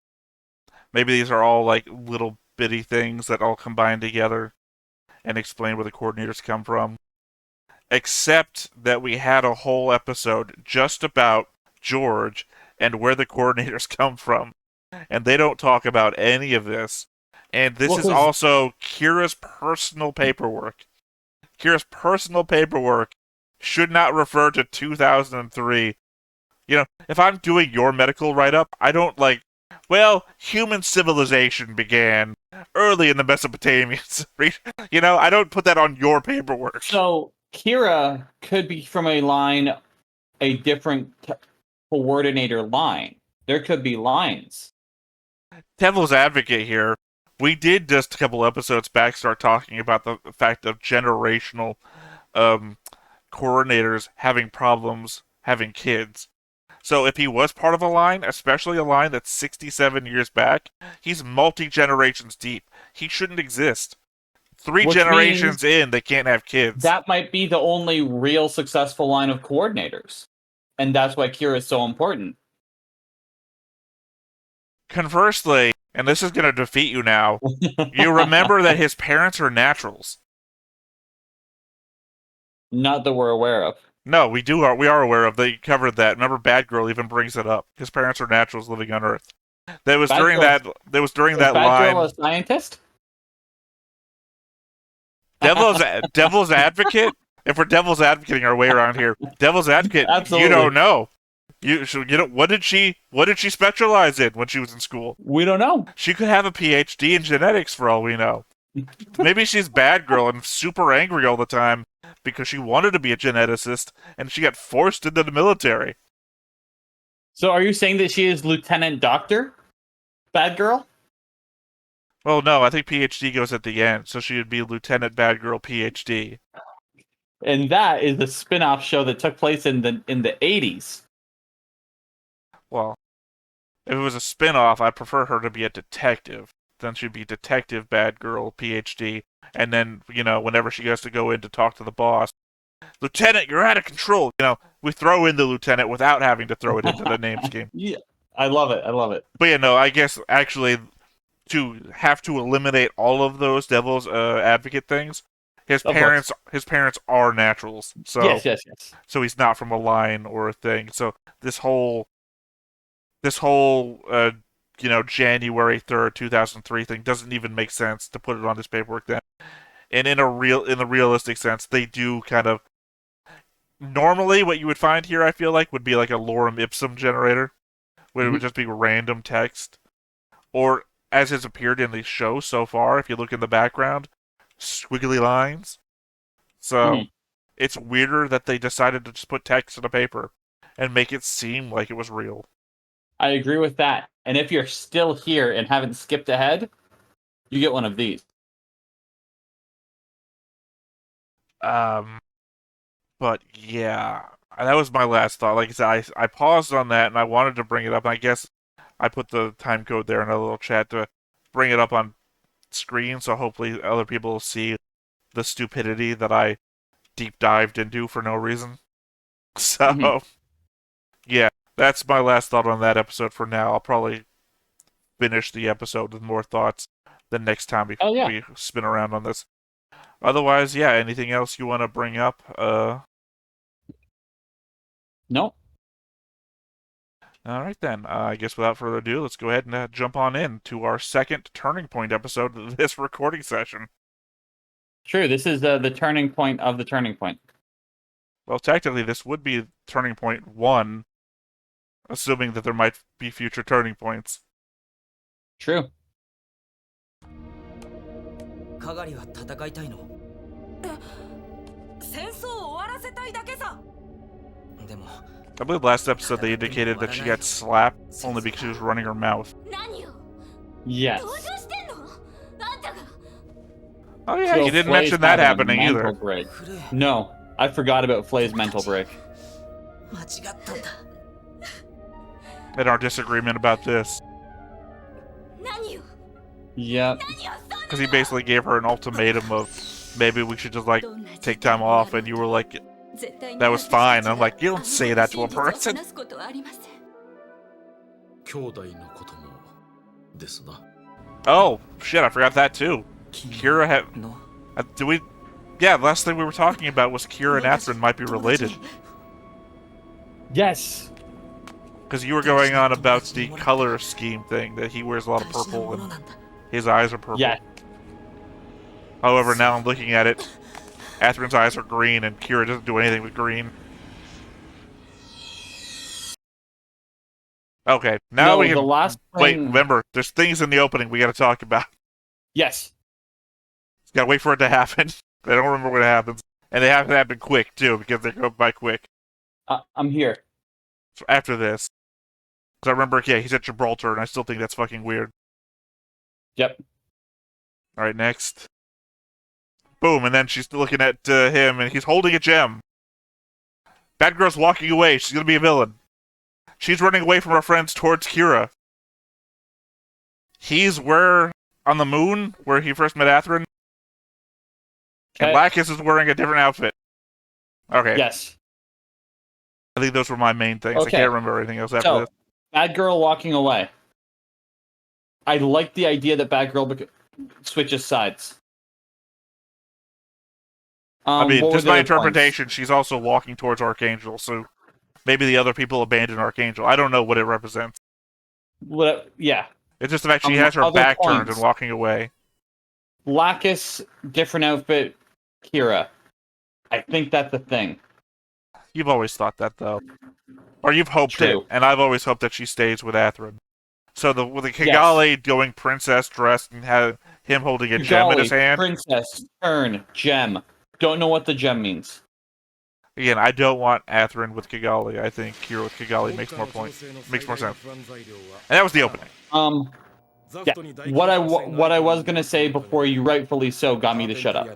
Speaker 2: all like little bitty things that all combine together and explain where the coordinators come from. Except that we had a whole episode just about George and where the coordinators come from. And they don't talk about any of this. And this is also Kira's personal paperwork. Kira's personal paperwork should not refer to 2003. If I'm doing your medical write-up, I don't human civilization began early in the Mesopotamians. I don't put that on your paperwork.
Speaker 1: So Kira could be from a different coordinator line. There could be lines.
Speaker 2: devil's advocate here. We did just a couple episodes back start talking about the fact of generational coordinators having problems having kids. So if he was part of a line, especially a line that's 67 years back, he's multi-generations deep. He shouldn't exist. Three
Speaker 1: Which
Speaker 2: generations in, they can't have kids.
Speaker 1: That might be the only real successful line of coordinators. And that's why Kira is so important.
Speaker 2: Conversely, and this is going to defeat you now, you remember that his parents are naturals.
Speaker 1: Not that we're aware of.
Speaker 2: No, we are aware of. They covered that. Remember, Bad Girl even brings it up. His parents are naturals living on Earth. That was during that
Speaker 1: Bad
Speaker 2: line.
Speaker 1: Girl a scientist?
Speaker 2: Devil's advocate. If we're devil's advocating our way around here, devil's advocate.
Speaker 1: Absolutely.
Speaker 2: You don't know. What did she specialize in when she was in school?
Speaker 1: We don't know.
Speaker 2: She could have a PhD in genetics for all we know. Maybe she's Bad Girl and super angry all the time because she wanted to be a geneticist and she got forced into the military.
Speaker 1: So are you saying that she is Lieutenant Doctor? Bad Girl?
Speaker 2: Well, no, I think PhD goes at the end, so she would be Lieutenant Bad Girl PhD.
Speaker 1: And that is a spin-off show that took place in the 80s.
Speaker 2: Well, if it was a spin-off, I'd prefer her to be a detective. Then she'd be Detective Bad Girl PhD, and then, whenever she has to go in to talk to the boss, Lieutenant, you're out of control. We throw in the lieutenant without having to throw it into the name scheme.
Speaker 1: Yeah, I love it.
Speaker 2: But I guess actually to have to eliminate all of those devil's advocate things, his parents are naturals. So
Speaker 1: yes.
Speaker 2: So he's not from a line or a thing. So this whole January 3rd, 2003 thing doesn't even make sense to put it on this paperwork then. And in the realistic sense, they do kind of normally what you would find here, I feel like, would be like a lorem ipsum generator, where it would just be random text. Or, as has appeared in the show so far, if you look in the background, squiggly lines. So, it's weirder that they decided to just put text in a paper and make it seem like it was real.
Speaker 1: I agree with that. And if you're still here and haven't skipped ahead, you get one of these.
Speaker 2: But yeah, that was my last thought. Like I said, I paused on that and I wanted to bring it up. And I guess I put the time code there in a little chat to bring it up on screen, so hopefully other people will see the stupidity that I deep dived into for no reason. So, yeah, that's my last thought on that episode for now. I'll probably finish the episode with more thoughts the next time we spin around on this. Otherwise, yeah, anything else you want to bring up?
Speaker 1: Nope.
Speaker 2: All right, then. I guess without further ado, let's go ahead and jump on in to our second Turning Point episode of this recording session.
Speaker 1: True, this is the turning point of the turning point.
Speaker 2: Well, technically, this would be Turning Point 1, assuming that there might be future turning points.
Speaker 1: True.
Speaker 2: I believe last episode they indicated that she got slapped only because she was running her mouth.
Speaker 1: Yes.
Speaker 2: Oh yeah, you didn't mention that happening either.
Speaker 1: Break. No, I forgot about Flay's mental break.
Speaker 2: And our disagreement about this.
Speaker 1: Yep.
Speaker 2: Because he basically gave her an ultimatum of maybe we should just take time off, and you were like, that was fine. I'm like, you don't say that to a person. Oh shit, I forgot that too. Kira had the last thing we were talking about was Kira and Athrun might be related.
Speaker 1: Yes.
Speaker 2: Because you were going on about the color scheme thing, that he wears a lot of purple and his eyes are purple.
Speaker 1: Yeah.
Speaker 2: However, now I'm looking at it, Athrun's eyes are green and Kira doesn't do anything with green. Okay, now we can...
Speaker 1: the last thing...
Speaker 2: Wait, remember, there's things in the opening we gotta talk about.
Speaker 1: Yes.
Speaker 2: Gotta wait for it to happen. I don't remember when it happens. And they have to happen quick, too, because they go by quick.
Speaker 1: I'm here.
Speaker 2: So after this. Because I remember, he's at Gibraltar, and I still think that's fucking weird.
Speaker 1: Yep.
Speaker 2: All right, next. Boom, and then she's looking at him, and he's holding a gem. Bad girl's walking away. She's gonna be a villain. She's running away from her friends towards Kira. He's where on the moon where he first met Athrun. And Lacus is wearing a different outfit. Okay.
Speaker 1: Yes.
Speaker 2: I think those were my main things.
Speaker 1: Okay.
Speaker 2: I can't remember anything else after this.
Speaker 1: Bad girl walking away. I like the idea that bad girl switches sides.
Speaker 2: I mean, just my interpretation, she's also walking towards Archangel, so maybe the other people abandoned Archangel. I don't know what it represents.
Speaker 1: Yeah.
Speaker 2: It's just the fact she has her back turned and walking away.
Speaker 1: Lacus, different outfit, Kira. I think that's the thing.
Speaker 2: You've always thought that, though. Or you've hoped it, and I've always hoped that she stays with Athrun. So with the Kigali going princess dressed and have him holding a gem in his hand.
Speaker 1: Princess, turn, gem. Don't know what the gem means.
Speaker 2: Again, I don't want Athrun with Kigali. I think Kira with Kigali makes more sense. And that was the opening.
Speaker 1: Yeah. What I was gonna say before you rightfully so got me to shut up.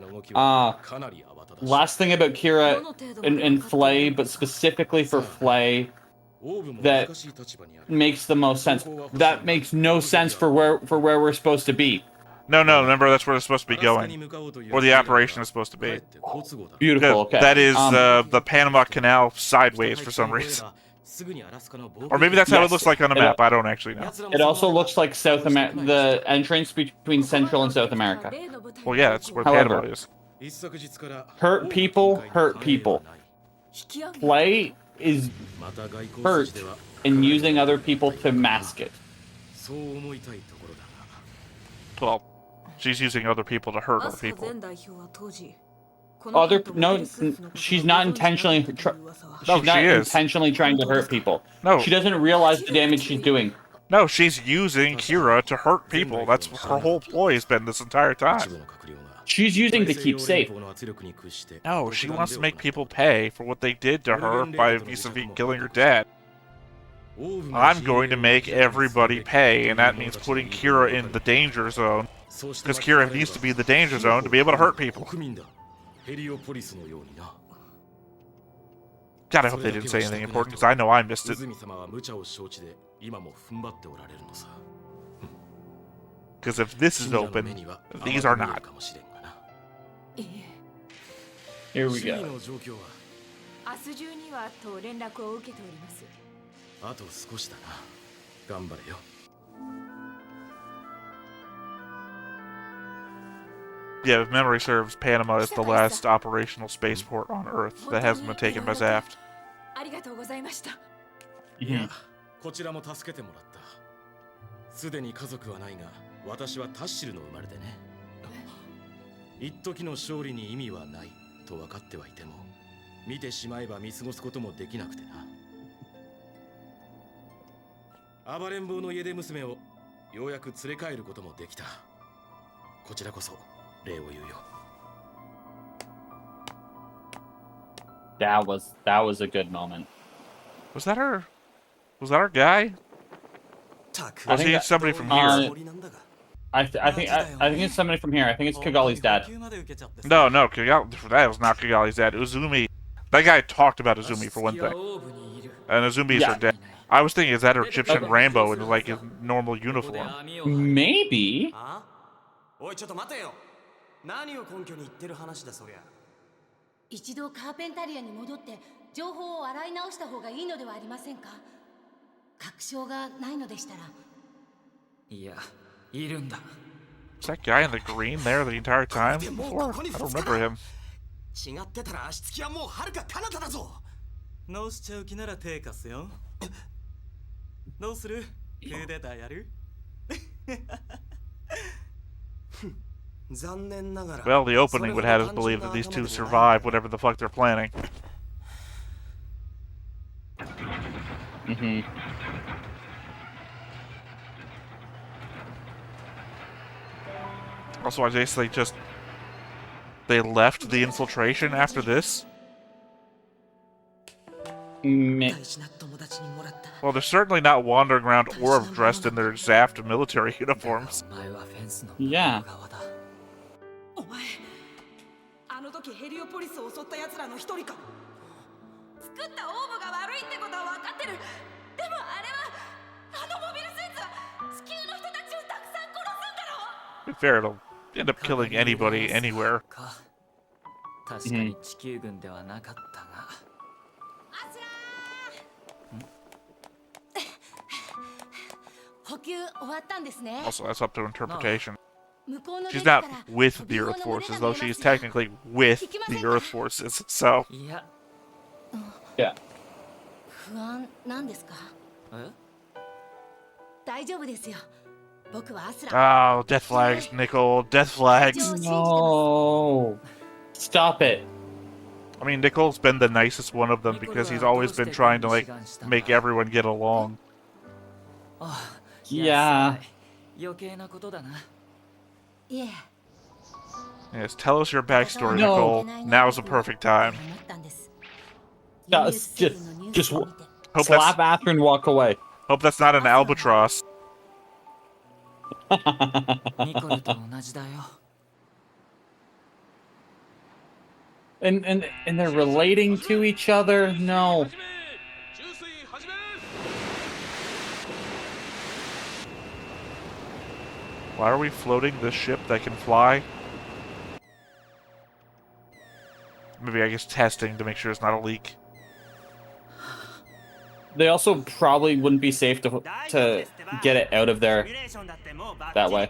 Speaker 1: Last thing about Kira and Flay, but specifically for Flay, that makes the most sense. That makes no sense for where we're supposed to be.
Speaker 2: No, remember that's where it's supposed to be going. Or the operation is supposed to be.
Speaker 1: Beautiful, okay.
Speaker 2: That is the Panama Canal sideways for some reason. Or maybe that's how it looks like on a map, I don't actually know.
Speaker 1: It also looks like the entrance between Central and South America.
Speaker 2: Well, yeah, that's where Panama is.
Speaker 1: Hurt people hurt people. Flay is hurt and using other people to mask it.
Speaker 2: Well, she's using other people to hurt other people.
Speaker 1: No, she's not intentionally. Intentionally trying to hurt people.
Speaker 2: No,
Speaker 1: she doesn't realize the damage she's doing.
Speaker 2: No, she's using Kira to hurt people. That's what her whole ploy has been this entire time.
Speaker 1: She's using to keep safe.
Speaker 2: No, she wants to make people pay for what they did to her by vis-a-vis killing her dad. I'm going to make everybody pay, and that means putting Kira in the danger zone, because Kira needs to be the danger zone to be able to hurt people. God, I hope they didn't say anything important, because I know I missed it. Because if this is open, these are not.
Speaker 1: Here we go.
Speaker 2: Yeah, if memory serves, Panama is the last operational spaceport on Earth that hasn't been taken by zaft.
Speaker 1: Yeah.
Speaker 3: こちらも助けてもらった。すでに家族はないが、私はタッシルの生まれでね。一時の勝利に意味はないと分かってはいても、見てしまえば見過ごすこともできなくてな。暴れん坊の家出娘をようやく連れ帰ることもできた。こちらこそ礼を言うよ。
Speaker 1: That was a good moment.
Speaker 2: Was that her? Was that our guy? Was he somebody from here?
Speaker 1: I think it's somebody from here. I think it's Kigali's dad.
Speaker 2: No, that was not Kigali's dad. Uzumi. That guy talked about Uzumi for one thing. And Uzumi is her dad. I was thinking, is that her Egyptian Rambo in like his normal uniform?
Speaker 1: Maybe.
Speaker 4: おいちょっと待てよ。何を根拠に言ってる話だそりゃ。
Speaker 5: 一度カーペンタリアに戻って情報を洗い直した方がいいのではありませんか。確証がないのでしたら。
Speaker 4: いや、いるんだ。
Speaker 2: Is that guy in the green there the entire time before? I don't remember him.
Speaker 4: 違ってたら足つきはもう遥か彼方だぞ。
Speaker 3: 直しちゃう気なら手貸すよ。どうする？クーデターやる？
Speaker 2: Well, the opening would have us believe that these two survive whatever the fuck they're planning.
Speaker 1: Mm-hmm.
Speaker 2: Also, I guess they left the infiltration after this? Well, they're certainly not wandering around or dressed in their zaft military uniforms.
Speaker 1: Yeah.
Speaker 6: お前あの時ヘリオポリスを襲った奴らの一人か。作ったオーブが悪いってことは分かってる。でもあれはあのモビルスーツは地球の人たちをたくさん殺すんだろ。
Speaker 2: To be fair, it'll end up killing anybody anywhere.
Speaker 7: 確かに地球軍ではなかったが。
Speaker 5: アスラー補給終わったんですね。
Speaker 2: Also, that's up to interpretation.
Speaker 5: 向こうの
Speaker 2: She's
Speaker 5: デッキか
Speaker 2: not
Speaker 5: ら
Speaker 2: with
Speaker 5: 飛
Speaker 2: the
Speaker 5: び砲
Speaker 2: Earth
Speaker 5: の群れ
Speaker 2: forces,
Speaker 5: が
Speaker 2: though
Speaker 5: 見え
Speaker 2: she
Speaker 5: ま
Speaker 2: is
Speaker 5: すよ。
Speaker 2: technically with
Speaker 5: 行きませ
Speaker 2: the
Speaker 5: んか？
Speaker 2: Earth forces. So
Speaker 7: いや、
Speaker 1: Yeah.
Speaker 5: 不安なんですか？
Speaker 7: え？
Speaker 5: 大丈夫ですよ。僕はアスラ。
Speaker 2: oh, death flags, Nicole, death flags.
Speaker 1: No. Stop it.
Speaker 2: I mean, Nicole's been the nicest one of them because he's always been trying to like make everyone get along.
Speaker 7: あ、
Speaker 1: Yeah.
Speaker 7: 余計なことだな。
Speaker 5: いえ。
Speaker 2: Yes, tell us your backstory,
Speaker 1: No.
Speaker 2: Nicole. Now's the perfect time.
Speaker 5: 思ったんです。
Speaker 1: Just
Speaker 2: Hope
Speaker 1: slap
Speaker 2: that's
Speaker 1: after and walk away.
Speaker 2: hope that's not an albatross.
Speaker 7: ニコルと同じだよ。
Speaker 1: And they're relating to each other? No.
Speaker 2: Why are we floating this ship that can fly? Maybe I guess testing to make sure it's not a leak.
Speaker 1: They also probably wouldn't be safe to get it out of there that way.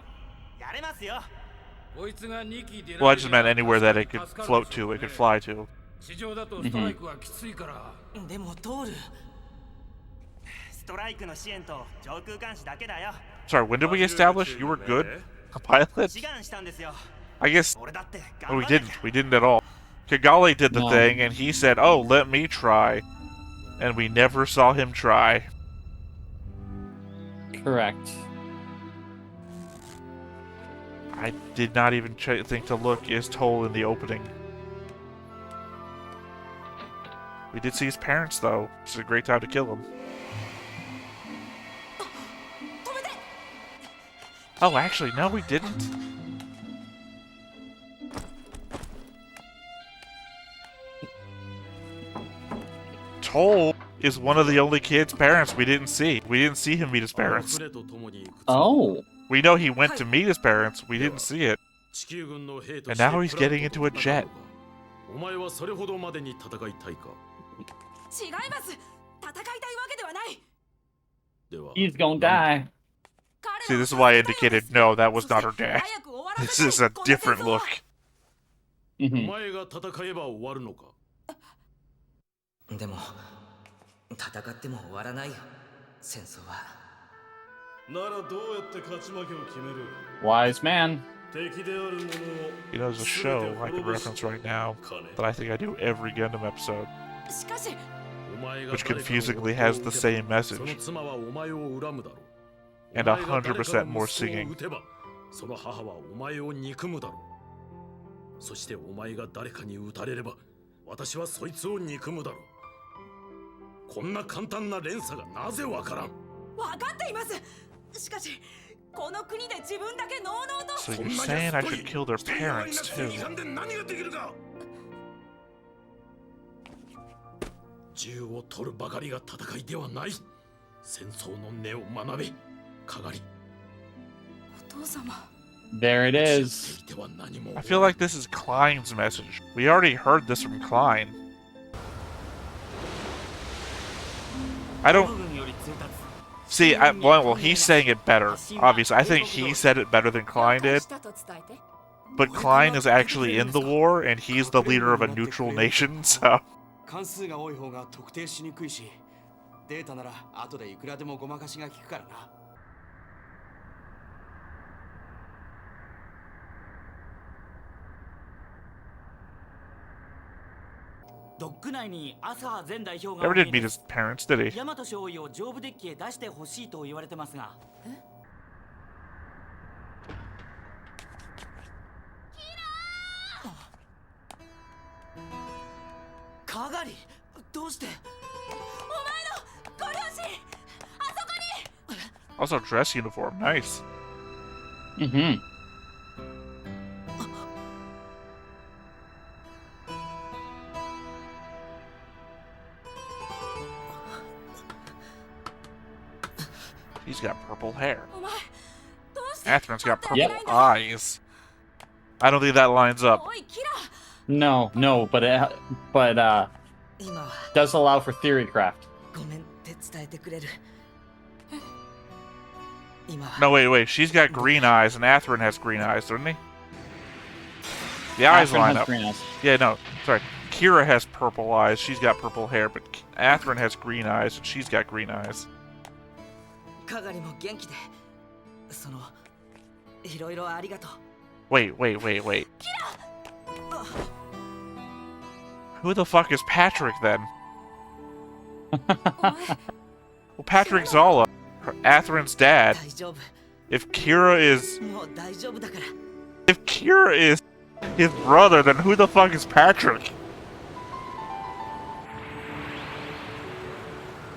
Speaker 4: やれますよ。
Speaker 2: Well, I just meant anywhere that it could float to, it could fly to.
Speaker 3: 地上だとストライクはきついから。
Speaker 4: でもトールストライクの支援と上空監視だけだよ。
Speaker 2: Sorry, when did we establish you were good? A pilot?
Speaker 4: 志願したんですよ。
Speaker 2: I guess
Speaker 4: 俺だって
Speaker 2: well,
Speaker 4: 頑
Speaker 2: we
Speaker 4: 張んなきゃ。
Speaker 2: didn't. We didn't at all. Kigale did the
Speaker 1: No.
Speaker 2: thing, and he said, "Oh, let me try," and we never saw him try.
Speaker 1: Correct.
Speaker 2: I did not even think to look. Is Toll in the opening? We did see his parents, though. It's a great time to kill him. Oh, actually, no, we didn't. Toll is one of the only kids' parents we didn't see. We didn't see him meet his parents.
Speaker 3: 船と共に行く。
Speaker 1: Oh.
Speaker 2: We know he went to meet his parents. We didn't see it.
Speaker 3: 地球軍の兵と
Speaker 2: And now he's getting into a jet.
Speaker 3: お前はそれほどまでに戦いたいか。
Speaker 6: 違います。戦いたいわけではない。
Speaker 3: では。
Speaker 1: He's gonna die.
Speaker 2: See, this is why I indicated no, that was not her dad. This is a different look.
Speaker 3: お
Speaker 1: Mhm.
Speaker 3: 前が戦えば終わるのか。
Speaker 7: でも、戦っても終わらないよ。戦争は。
Speaker 3: ならどうやって勝ち負けを決める。
Speaker 1: Wise man.
Speaker 3: 敵である者を。
Speaker 2: You know, there's a show I could reference right now that I think I do every Gundam episode,
Speaker 6: しかし
Speaker 2: which confusingly has the same
Speaker 3: その
Speaker 2: message
Speaker 3: 妻はお前を恨むだろう。
Speaker 2: and
Speaker 3: お前が誰かの
Speaker 2: 100% more
Speaker 3: 息子を
Speaker 2: singing.
Speaker 3: 撃てばその母はお前を憎むだろう。そしてお前が誰かに撃たれれば私はそいつを憎むだろう。こんな簡単な連鎖がなぜわからん。
Speaker 6: 分かっています。しかしこの国で自分だけのうのうと
Speaker 2: So you're saying I should kill their parents too?
Speaker 3: 銃を取るばかりが戦いではない。戦争の根を学べ。かがり。
Speaker 6: お父様。
Speaker 1: There it is.
Speaker 3: ては何も
Speaker 2: I feel like this is Klein's message. We already heard this from Klein. I don't see. Well, he's saying it better. Obviously, I think he said it better than Klein did. But Klein is actually in the war, and he's the leader of a neutral nation. So
Speaker 4: 関数が多い方が特定しにくいし、データなら後でいくらでもごまかしが効くからな。
Speaker 7: ドック内に朝前代表
Speaker 2: never
Speaker 7: が
Speaker 2: did meet his parents, did he?
Speaker 7: ヤマト少尉を上部デッキへ出してほしいと言われてますが。
Speaker 6: かがり、どうして？お前のご両親、あそこに。
Speaker 2: Also, dress uniform, nice.
Speaker 1: Mm-hmm.
Speaker 2: He's got purple hair.
Speaker 6: お前どうして
Speaker 2: Atherin's got purple
Speaker 1: Yep.
Speaker 2: eyes. I don't think that lines up.
Speaker 6: おいキラ
Speaker 1: No, but
Speaker 7: 今は
Speaker 1: does allow for theory craft.
Speaker 7: ごめんって伝えてくれる今は
Speaker 2: No, wait. She's got green eyes, and Atherin has green eyes, doesn't he? The eyes
Speaker 1: Catherine
Speaker 2: line
Speaker 1: has
Speaker 2: up.
Speaker 1: green eyes.
Speaker 2: Yeah, no, sorry. Kira has purple eyes. She's got purple hair, but Atherin has green eyes, and she's got green eyes.
Speaker 7: かがりも元気でそのいろいろありがとう
Speaker 2: Wait. Who the fuck is Patrick then?
Speaker 6: お前
Speaker 2: Well, Patrick Zala, Atherin's dad.
Speaker 7: 大丈夫
Speaker 2: If Kira is
Speaker 7: もう大丈夫だから
Speaker 2: if Kira is his brother, then who the fuck is Patrick?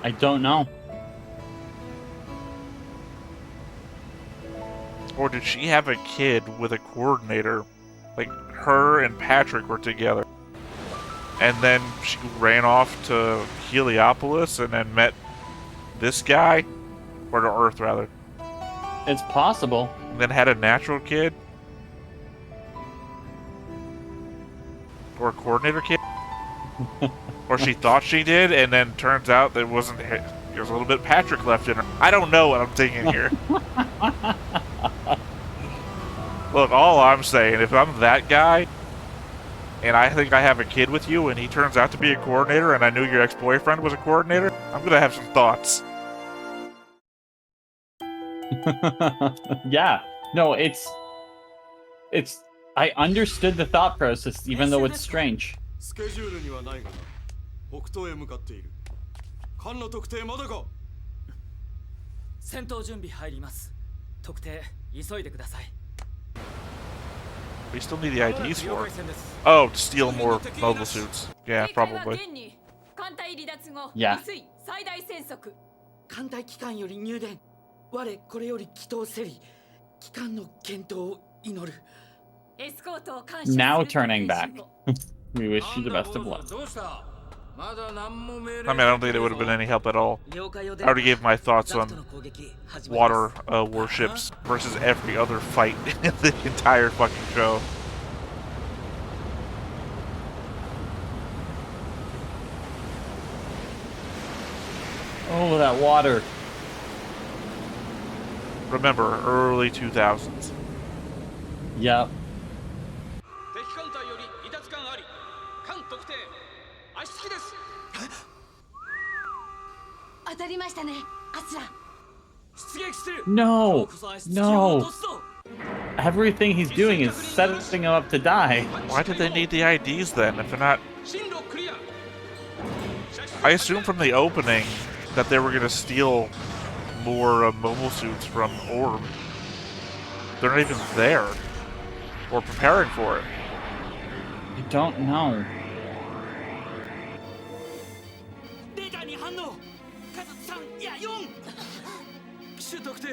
Speaker 1: I don't know.
Speaker 2: Or did she have a kid with a coordinator? Like, her and Patrick were together. And then she ran off to Heliopolis and then met this guy? Or to Earth, rather.
Speaker 1: It's possible.
Speaker 2: And then had a natural kid? Or a coordinator kid? Or she thought she did, and then turns out that it wasn't. There's a little bit Patrick left in her. I don't know what I'm thinking here. Look, all I'm saying, if I'm that guy, and I think I have a kid with you, and he turns out to be a coordinator, and I knew your ex-boyfriend was a coordinator, I'm gonna have some thoughts.
Speaker 1: Yeah. No, it's. I understood the thought process, even though it's strange.
Speaker 4: スケジュールにはないがな北東へ向かっている艦の特定まだか
Speaker 8: 戦闘準備入ります特定急いでください
Speaker 2: We still need the IDs for it. Oh, to steal more mobile suits. Yeah, probably.
Speaker 6: 艦隊離脱後
Speaker 1: Yeah.
Speaker 6: 未遂最大戦速
Speaker 7: 艦隊機関より入電我これより祈祷せり機関の健闘を祈る
Speaker 6: エスコートを監視
Speaker 1: Now turning back. We wish you the best of luck.
Speaker 2: I mean, I don't think it would have been any help at all.
Speaker 7: 了解を
Speaker 2: I already gave my thoughts
Speaker 7: ザフト
Speaker 2: on
Speaker 7: の攻撃始まります
Speaker 2: water warships versus every other fight in the entire fucking show.
Speaker 1: Oh, that water.
Speaker 2: Remember, early 2000s.
Speaker 1: Yep.
Speaker 4: 敵艦隊より離脱艦あり艦特定足付きです
Speaker 5: 当たりましたねアスラ
Speaker 4: 出撃する
Speaker 1: No. No. Everything he's doing is setting him up to die.
Speaker 2: Why did they need the IDs then if they're not...
Speaker 4: 進路クリア
Speaker 2: I assumed from the opening that they were going to steal more mobile suits from Orb. They're not even there. Or preparing for it.
Speaker 1: I don't know.
Speaker 4: データに反応数3いや4機種特定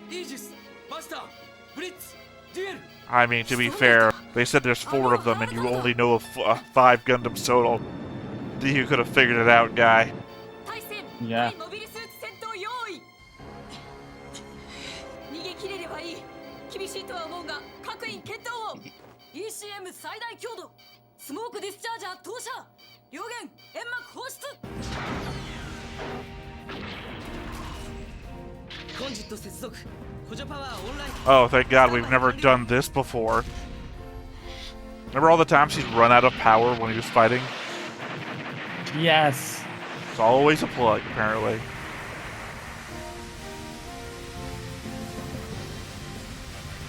Speaker 4: イージスマスターブリッツデュエル
Speaker 2: I mean, to be fair, they said there's 4 of them and you only know of 5 Gundams total. You could have figured it out, guy.
Speaker 6: 対戦
Speaker 1: Yeah.
Speaker 6: モビルスーツ戦闘用意逃げ切れればいい厳しいとは思うが各員決闘を ECM 最大強度スモークディスチャージャー投射両弦煙幕放出
Speaker 7: コンジット接続補助パワーオンライン
Speaker 2: Oh, thank God, we've never done this before. Remember all the times he's run out of power when he was fighting?
Speaker 1: Yes.
Speaker 2: It's always a plug, apparently.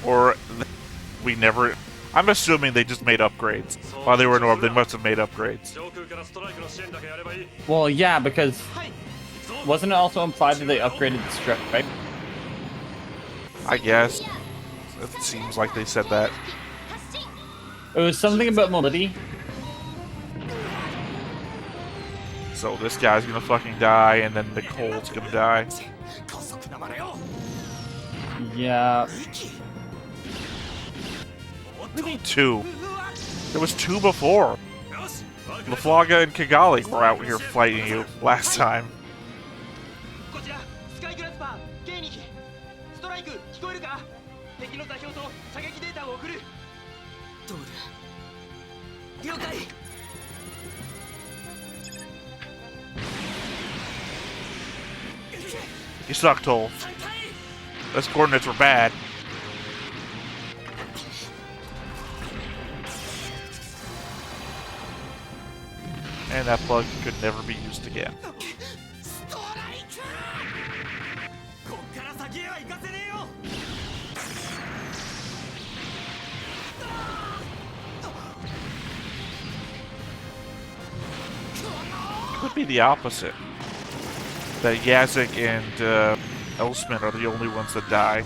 Speaker 2: Or we never... I'm assuming they just made upgrades. While they were in Orb, they must have made upgrades.
Speaker 4: 上空からストライクの支援だけやればいい
Speaker 1: Well, yeah, because wasn't it also implied that they upgraded the strip, right?
Speaker 2: I guess. It seems like they said that.
Speaker 1: It was something about mobility.
Speaker 2: So this guy's gonna fucking die, and then Nicole's gonna die.
Speaker 4: 加速なまれよ
Speaker 1: Yeah.
Speaker 2: 2. There was 2 before. LaFlaga and Kigali were out here fighting you last time.
Speaker 4: こちらスカイグラスパー K2 機ストライク聞こえるか敵の座標と射撃データを送る
Speaker 7: どうだ了解
Speaker 2: You suck, Toll. Those coordinates were bad. And that plug could never be used again.
Speaker 4: ストライクこっから先へは行かせねえよ
Speaker 2: It could be the opposite. That Yazik and Elsman are the only ones that die.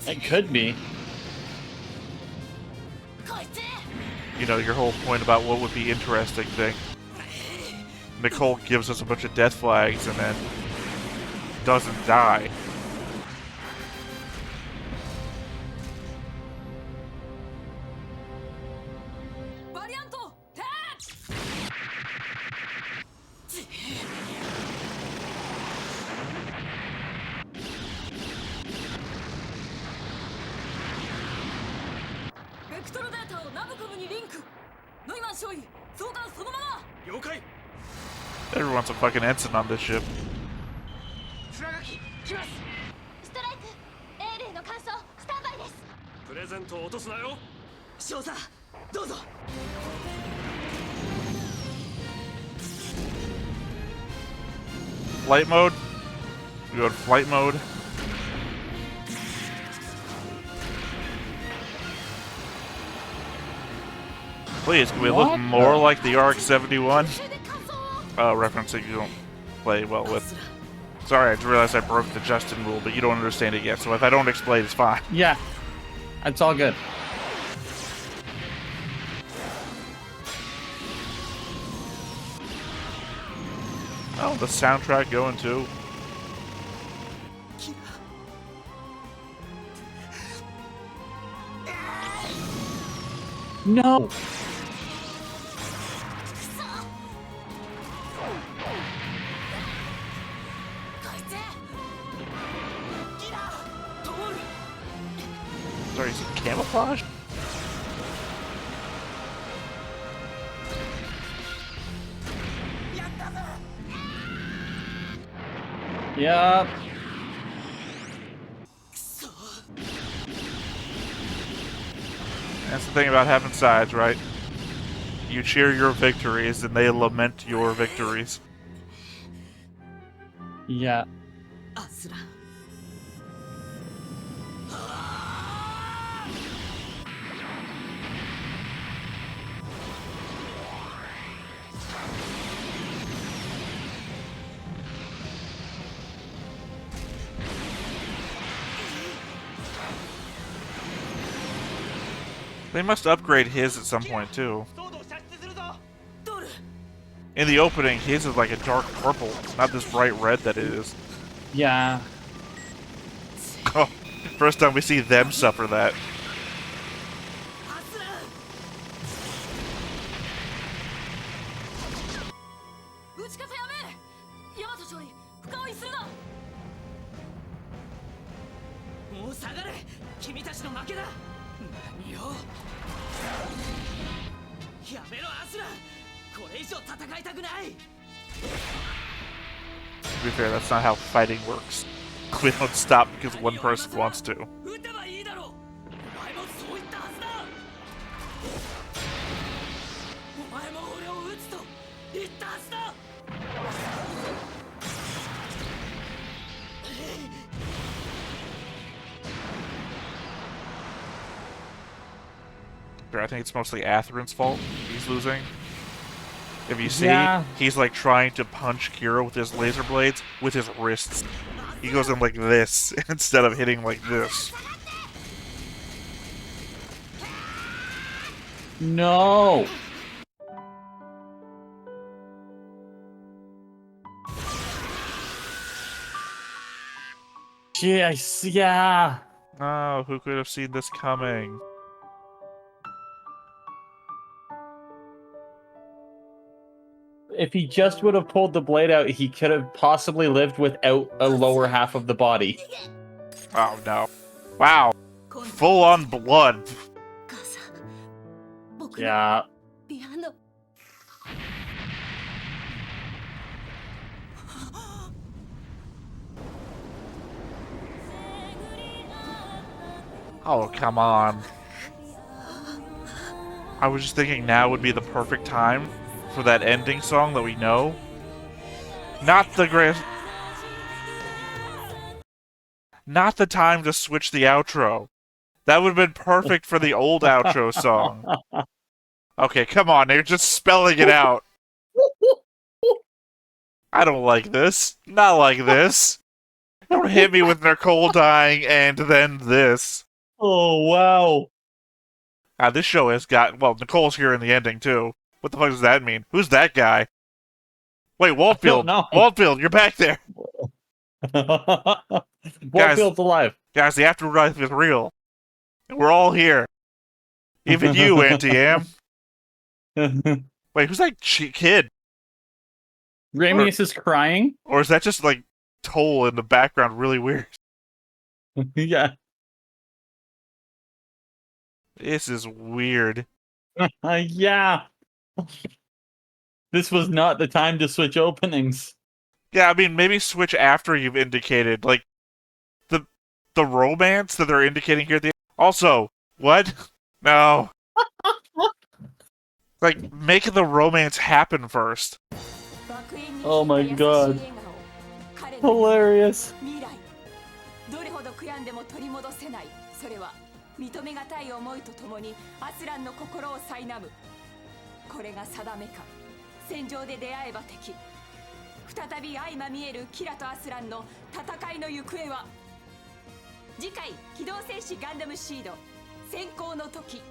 Speaker 1: It could be.
Speaker 2: You know, your whole point about what would be interesting thing. Nicole gives us a bunch of death flags and then doesn't die. Everyone's a fucking ensign on this ship.
Speaker 4: スラガキ来ます
Speaker 5: ストライク A 例の乾燥スタンバイです。
Speaker 3: プレゼントを落とすなよ。
Speaker 7: 少佐どうぞ
Speaker 2: Flight mode? We go to flight mode. Please, can we look more like the RX-71? Referencing you don't play well with. Sorry, I just realized I broke the Justin rule, but you don't understand it yet, so if I don't explain, it's fine.
Speaker 1: Yeah, it's all good.
Speaker 2: Oh, the soundtrack going too.
Speaker 1: No.
Speaker 2: Sorry, is it camouflage?
Speaker 1: Yep.
Speaker 2: That's the thing about having sides, right? You cheer your victories and they lament your victories.
Speaker 1: Yeah.
Speaker 7: アスラ
Speaker 2: They must upgrade his at some point too.
Speaker 4: ソードを射出するぞ
Speaker 2: In the opening, his is like a dark purple, not this bright red that it is.
Speaker 1: Yeah.
Speaker 2: Oh, first time we see them suffer that.
Speaker 7: アスラ撃ち方やめヤマト少尉深追いするなもう下がれ君たちの負けだ何をやめろアスラこれ以上戦いたくない
Speaker 2: To be fair, that's not how fighting works. We don't stop because one person wants to.
Speaker 7: 撃てばいいだろうお前もそう言ったはずだお前も俺を撃つと言ったはずだ
Speaker 2: I think it's mostly Atherin's fault. He's losing. If you see,
Speaker 1: Yeah.
Speaker 2: he's like trying to punch Kira with his laser blades with his wrists. He goes in like this instead of hitting like this.
Speaker 1: No. Yes, yeah.
Speaker 2: Oh, who could have seen this coming?
Speaker 1: If he just would have pulled the blade out, he could have possibly lived without a lower half of the body.
Speaker 2: Oh no. Wow. Full on blood.
Speaker 5: 母さん、僕の
Speaker 1: Yeah.
Speaker 5: ピアノ。
Speaker 2: Oh, come on. I was just thinking now would be the perfect time for that ending song that we know. Not the time to switch the outro. That would have been perfect for the old outro song. Okay, come on, they're just spelling it out. I don't like this. Not like this. Don't hit me with Nicole dying and then this.
Speaker 1: Oh, wow.
Speaker 2: This show has got... Well, Nicole's here in the ending, too. What the fuck does that mean? Who's that guy? Wait, Waldfield.
Speaker 1: No.
Speaker 2: Waldfield, you're back there.
Speaker 1: Waldfield's alive.
Speaker 2: Guys, the afterlife is real. And we're all here. Even you, Auntie Am. Wait, who's that kid?
Speaker 1: Ramius is crying?
Speaker 2: Or is that just, like, Toll in the background really weird?
Speaker 1: Yeah.
Speaker 2: This is weird.
Speaker 1: Yeah. This was not the time to switch openings.
Speaker 2: Yeah, I mean, maybe switch after you've indicated, like, the romance that they're indicating here at the end. Also, what? No. Like, make the romance happen first.
Speaker 1: Oh my god. Hilarious.
Speaker 6: どれほど悔やんでも取り戻せない。それは認めがたい思いとともにアスランの心を苛む。これが定めか。戦場で出会えば敵。再び相まみえるキラとアスランの戦いの行方は。次回機動戦士ガンダムシード先行の時。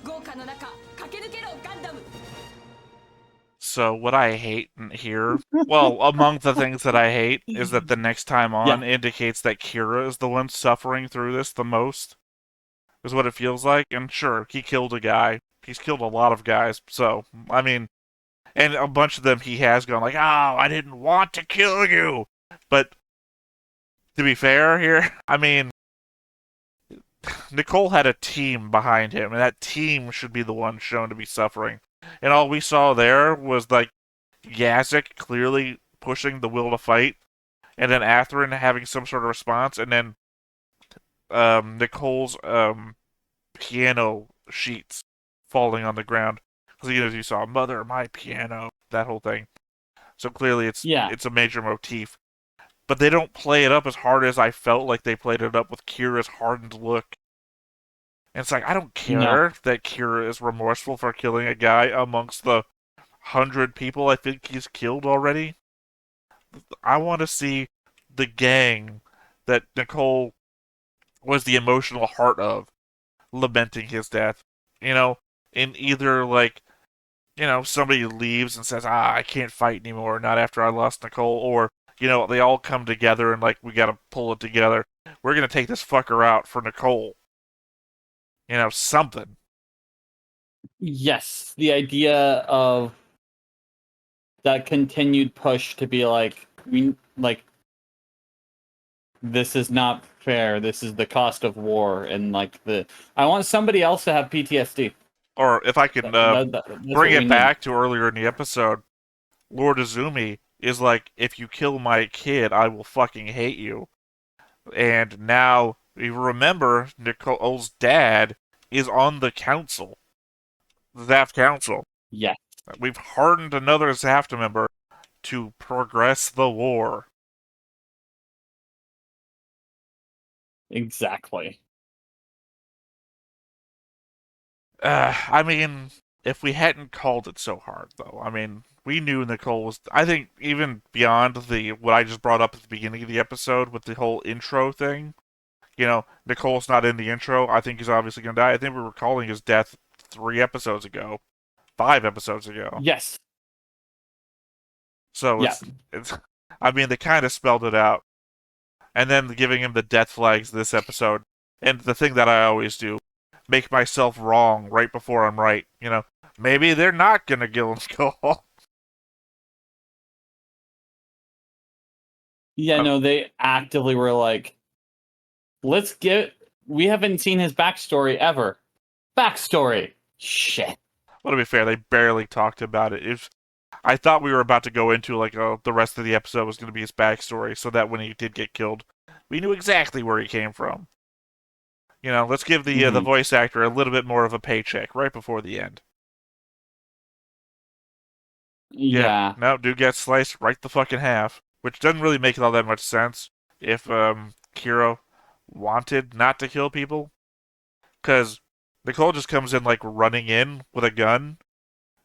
Speaker 6: 豪華の中駆け抜けろガンダム。
Speaker 2: So what I hate here, well, among the things that I hate is that the next time on indicates that Kira is the one suffering through this the most, is what it feels like. And sure, he killed a guy. He's killed a lot of guys. So, I mean, and a bunch of them he has gone like, oh, I didn't want to kill you. But to be fair here, I mean, Nicole had a team behind him, and that team should be the one shown to be suffering. And all we saw there was, like, Yazik clearly pushing the will to fight, and then Atherin having some sort of response, and then Nicole's piano sheets falling on the ground. Because you saw, Mother, my piano, that whole thing. So clearly it's a major motif. But they don't play it up as hard as I felt like they played it up with Kira's hardened look. And it's like, I don't care that Kira is remorseful for killing a guy amongst the 100 people I think he's killed already. I want to see the gang that Nicole was the emotional heart of lamenting his death. You know, in either, like, you know, somebody leaves and says, I can't fight anymore, not after I lost Nicole, or, you know, they all come together and, like, we gotta pull it together. We're gonna take this fucker out for Nicole. You know, something.
Speaker 1: Yes, the idea of that continued push to be like, this is not fair. This is the cost of war, and like I want somebody else to have PTSD.
Speaker 2: Or if I can bring it back to earlier in the episode, Lord Izumi is like, if you kill my kid, I will fucking hate you. And now you remember Nicole's dad is on the council. The Zaft Council.
Speaker 1: Yeah.
Speaker 2: We've hardened another Zaft member to progress the war.
Speaker 1: Exactly.
Speaker 2: I mean, if we hadn't called it so hard, though, I mean, we knew Nicole was... I think even beyond what I just brought up at the beginning of the episode with the whole intro thing, you know, Nicole's not in the intro. I think he's obviously going to die. I think we were calling his death 5 episodes ago.
Speaker 1: Yes.
Speaker 2: So it's I mean, they kind of spelled it out. and then giving him the death flags this episode. And the thing that I always do, make myself wrong right before I'm right. You know, maybe they're not gonna kill Nicole.
Speaker 1: Yeah, no, they actively were like, we haven't seen his backstory ever. Backstory! Shit.
Speaker 2: Well, to be fair, they barely talked about it. I thought we were about to go into, like, the rest of the episode was going to be his backstory, so that when he did get killed, we knew exactly where he came from. You know, let's give the voice actor a little bit more of a paycheck right before the end.
Speaker 1: Yeah.
Speaker 2: No, dude gets sliced right the fucking half. Which doesn't really make all that much sense if Kira wanted not to kill people. Because Nicole just comes in like running in with a gun,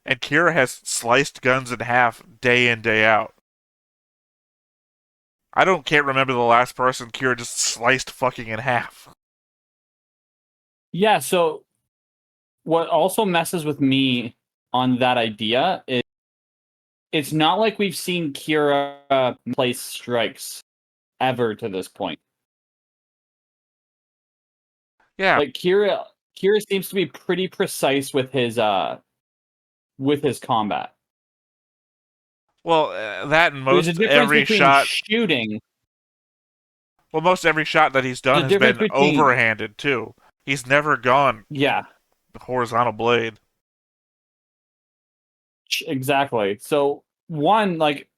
Speaker 2: and Kira has sliced guns in half day in, day out. Can't remember the last person Kira just sliced fucking in half.
Speaker 1: Yeah, so what also messes with me on that idea is it's not like we've seen Kira place strikes ever to this point.
Speaker 2: Yeah.
Speaker 1: Like Kira seems to be pretty precise with his combat.
Speaker 2: Well, that and most
Speaker 1: There's a difference
Speaker 2: every
Speaker 1: between
Speaker 2: shot
Speaker 1: shooting.
Speaker 2: Well, most every shot that he's done has been overhanded too. He's never gone
Speaker 1: the
Speaker 2: horizontal blade.
Speaker 1: Exactly. So one, like,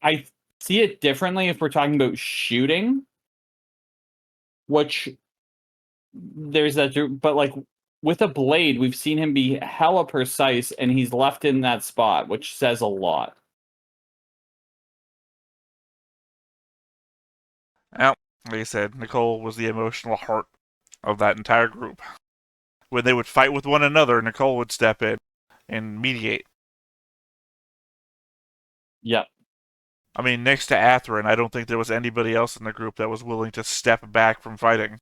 Speaker 1: I see it differently if we're talking about shooting, which there's that, but like with a blade, we've seen him be hella precise, and he's left in that spot, which says a lot.
Speaker 2: Well, like I said, Nicole was the emotional heart of that entire group. When they would fight with one another, Nicole would step in and mediate.
Speaker 1: Yep.
Speaker 2: I mean, next to Athrun, I don't think there was anybody else in the group that was willing to step back from fighting.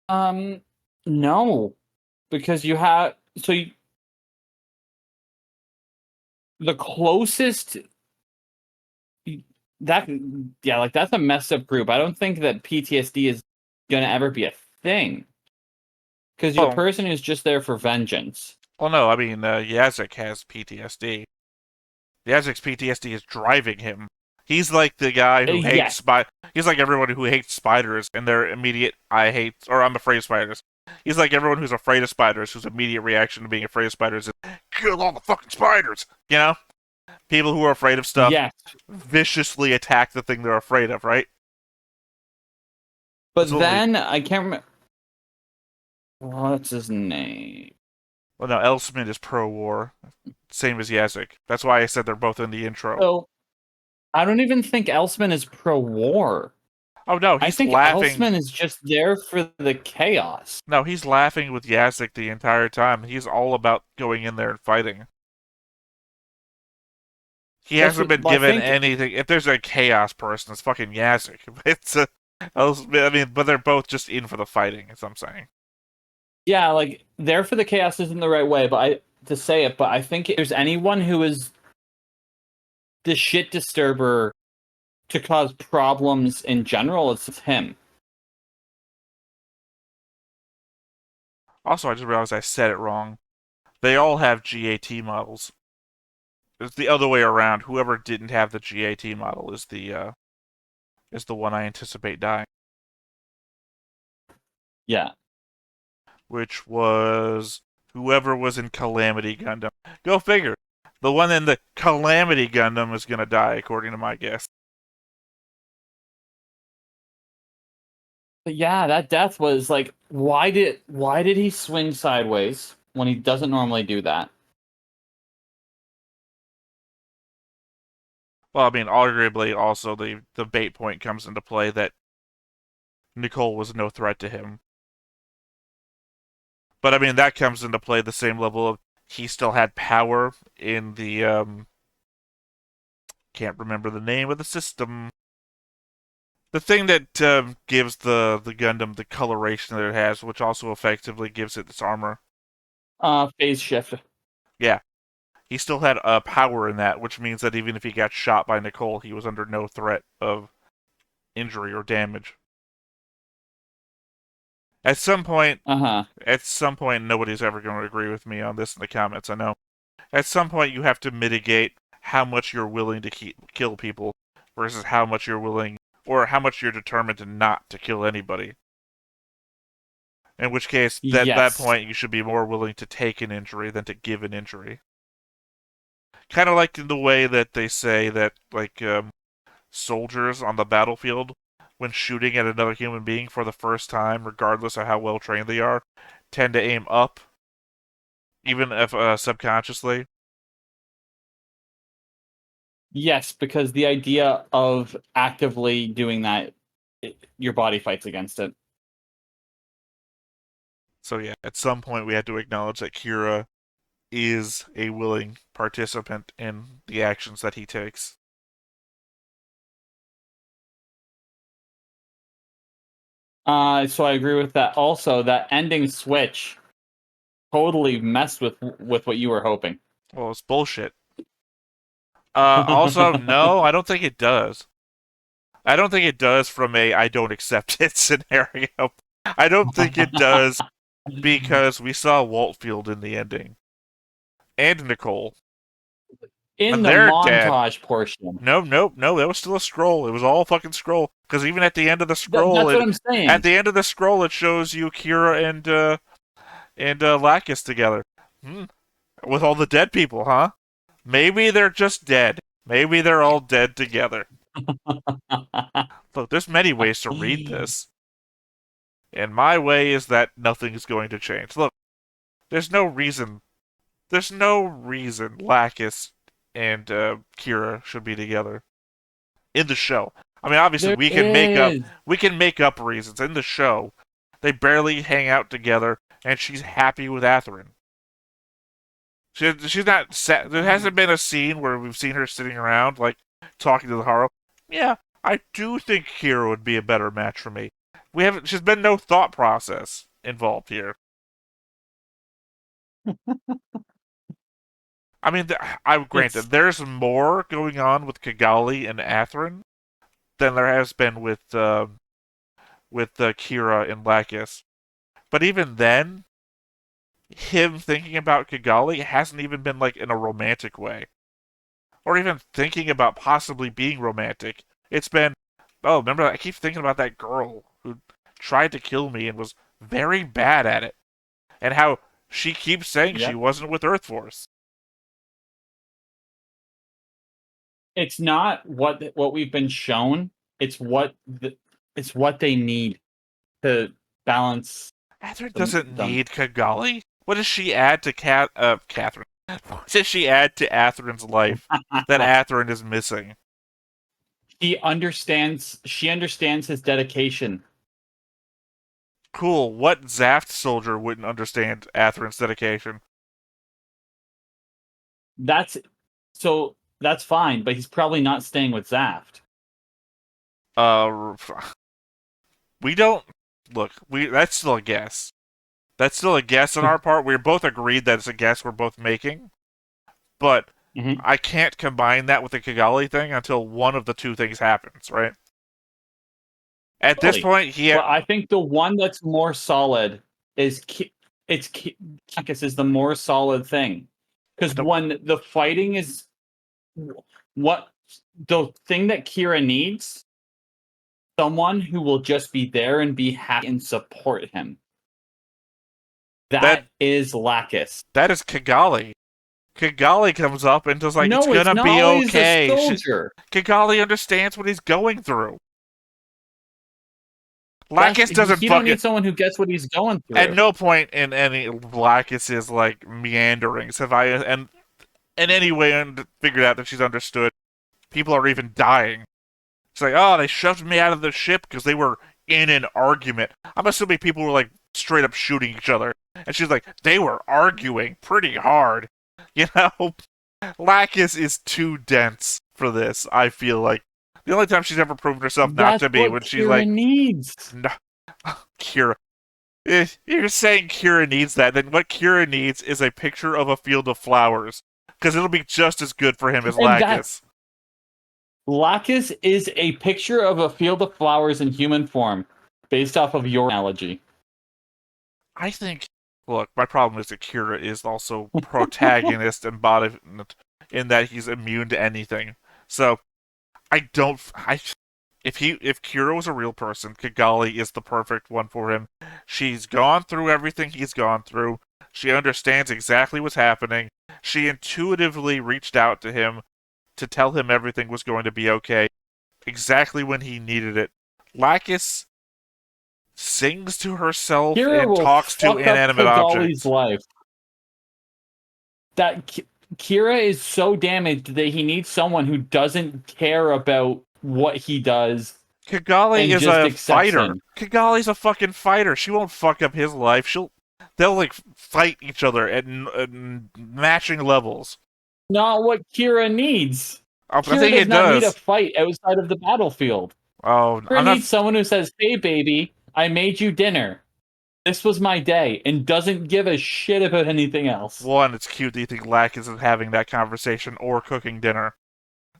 Speaker 1: No, because you have the closest that's a messed up group. I don't think that PTSD is gonna ever be a thing because you're a person who's just there for vengeance.
Speaker 2: Well, no, I mean Yazek has PTSD. Yazek's PTSD is driving him. He's like the guy who hates He's like everyone who hates spiders and their immediate I'm afraid of spiders. He's like everyone who's afraid of spiders, whose immediate reaction to being afraid of spiders is kill all the fucking spiders. You know, people who are afraid of stuff viciously attack the thing they're afraid of, right?
Speaker 1: But then I can't remember what's his name.
Speaker 2: Well, no, Elsman is pro-war, same as Yazek. That's why I said they're both in the intro.
Speaker 1: So, I don't even think Elsman is pro-war.
Speaker 2: Oh no,
Speaker 1: I think
Speaker 2: laughing.
Speaker 1: Elsman is just there for the chaos.
Speaker 2: No, he's laughing with Yazek the entire time. He's all about going in there and fighting. He hasn't been given anything. If there's a chaos person, it's fucking Yazek. But they're both just in for the fighting, as I'm saying.
Speaker 1: Yeah, like, there for the chaos isn't the right way, but I think if there's anyone who is the shit disturber to cause problems in general, it's him.
Speaker 2: Also, I just realized I said it wrong. They all have GAT models. It's the other way around. Whoever didn't have the GAT model is the one I anticipate dying.
Speaker 1: Yeah.
Speaker 2: Which was whoever was in Calamity Gundam. Go figure. The one in the Calamity Gundam is gonna die, according to my guess.
Speaker 1: But yeah, that death was like, why did he swing sideways when he doesn't normally do that?
Speaker 2: Well, I mean, arguably, also the bait point comes into play that Nicole was no threat to him. But I mean, that comes into play the same level of he still had power in the can't remember the name of the system. The thing that gives the Gundam the coloration that it has, which also effectively gives it its armor.
Speaker 1: Phase shift.
Speaker 2: Yeah. he still had power in that, which means that even if he got shot by Nicole, he was under no threat of injury or damage. At some point, nobody's ever going to agree with me on this in the comments, I know. At some point, you have to mitigate how much you're willing to kill people versus how much you're willing, or how much you're determined not to kill anybody. In which case, at that point, you should be more willing to take an injury than to give an injury. Kind of like in the way that they say that, like, soldiers on the battlefield, when shooting at another human being for the first time, regardless of how well trained they are, tend to aim up, even if subconsciously.
Speaker 1: Yes, because the idea of actively doing that, your body fights against it.
Speaker 2: So yeah, at some point we had to acknowledge that Kira is a willing participant in the actions that he takes.
Speaker 1: So I agree with that. Also, that ending switch totally messed with what you were hoping.
Speaker 2: Well, it's bullshit. Also, no, I don't think it does. I don't think it does from a I don't accept it scenario. I don't think it does because we saw Waltfield in the ending. And Nicole.
Speaker 1: In the montage portion.
Speaker 2: No, that was still a scroll. It was all fucking scroll. Because even at the end of the scroll...
Speaker 1: That's what I'm saying.
Speaker 2: At the end of the scroll, it shows you Kira and Lacus together. With all the dead people, huh? Maybe they're just dead. Maybe they're all dead together. Look, there's many ways to read this. And my way is that nothing's going to change. Look, there's no reason Lacus and Kira should be together in the show. I mean, obviously we can make up reasons in the show. They barely hang out together, and she's happy with Athrun. She's not sad. There hasn't been a scene where we've seen her sitting around, like, talking to the Haru. Yeah, I do think Kira would be a better match for me. There's been no thought process involved here. I mean, granted, there's more going on with Kigali and Athrun than there has been with Kira and Lacus. But even then, him thinking about Kigali hasn't even been, like, in a romantic way. Or even thinking about possibly being romantic. It's been, oh, remember, I keep thinking about that girl who tried to kill me and was very bad at it. And how she keeps saying she wasn't with Earth Force.
Speaker 1: It's not what we've been shown. It's what they need to balance.
Speaker 2: Athrun doesn't need Kigali. What does she add to Catherine? What does she add to Athrun's life that Athrun is missing?
Speaker 1: She understands his dedication.
Speaker 2: Cool. What Zaft soldier wouldn't understand Athrun's dedication?
Speaker 1: That's fine, but he's probably not staying with Zaft.
Speaker 2: We don't... Look, that's still a guess. That's still a guess on our part. We're both agreed that it's a guess we're both making. But I can't combine that with the Kigali thing until one of the two things happens, right? At this point,
Speaker 1: But I think the one that's more solid is Lacus is the more solid thing. Because when the fighting is... What the thing that Kira needs, someone who will just be there and be happy and support him. That is Lacus.
Speaker 2: That is Kigali. Kigali comes up and just like,
Speaker 1: no,
Speaker 2: it's gonna be okay.
Speaker 1: A soldier.
Speaker 2: Kigali understands what he's going through. Lacus doesn't
Speaker 1: You don't need someone who gets what he's going through.
Speaker 2: At no point in any Lacus's like meanderings have I in any way figured out that she's understood people are even dying. It's like, oh, they shoved me out of the ship because they were in an argument. I'm assuming people were like straight up shooting each other. And she's like, they were arguing pretty hard. You know? Lacus is too dense for this, I feel like. The only time she's ever proven herself not to be when she's
Speaker 1: Kira
Speaker 2: like...
Speaker 1: needs.
Speaker 2: No, Kira. If you're saying Kira needs that, then what Kira needs is a picture of a field of flowers because it'll be just as good for him as
Speaker 1: And
Speaker 2: Lacus.
Speaker 1: Lacus is a picture of a field of flowers in human form, based off of your analogy.
Speaker 2: I think, look, my problem is that Kira is also protagonist embodiment in that he's immune to anything. So, if Kira was a real person, Kigali is the perfect one for him. She's gone through everything he's gone through. She understands exactly what's happening. She intuitively reached out to him to tell him everything was going to be okay, exactly when he needed it. Lacus sings to herself
Speaker 1: Kira
Speaker 2: and
Speaker 1: will
Speaker 2: talks to
Speaker 1: fuck up
Speaker 2: inanimate
Speaker 1: Kigali's
Speaker 2: objects.
Speaker 1: life. Kira is so damaged that he needs someone who doesn't care about what he does.
Speaker 2: Kigali is
Speaker 1: just
Speaker 2: a
Speaker 1: accepts
Speaker 2: fighter.
Speaker 1: him.
Speaker 2: Kigali's a fucking fighter. She won't fuck up his life. They'll like fight each other at matching levels.
Speaker 1: Not what Kira needs.
Speaker 2: I
Speaker 1: Kira
Speaker 2: think
Speaker 1: does
Speaker 2: it
Speaker 1: not need a
Speaker 2: does.
Speaker 1: fight outside of the battlefield.
Speaker 2: Oh,
Speaker 1: Kira needs someone who says, "Hey, baby, I made you dinner. This was my day," and doesn't give a shit about anything else.
Speaker 2: One, it's cute that you think Lacus is having that conversation or cooking dinner.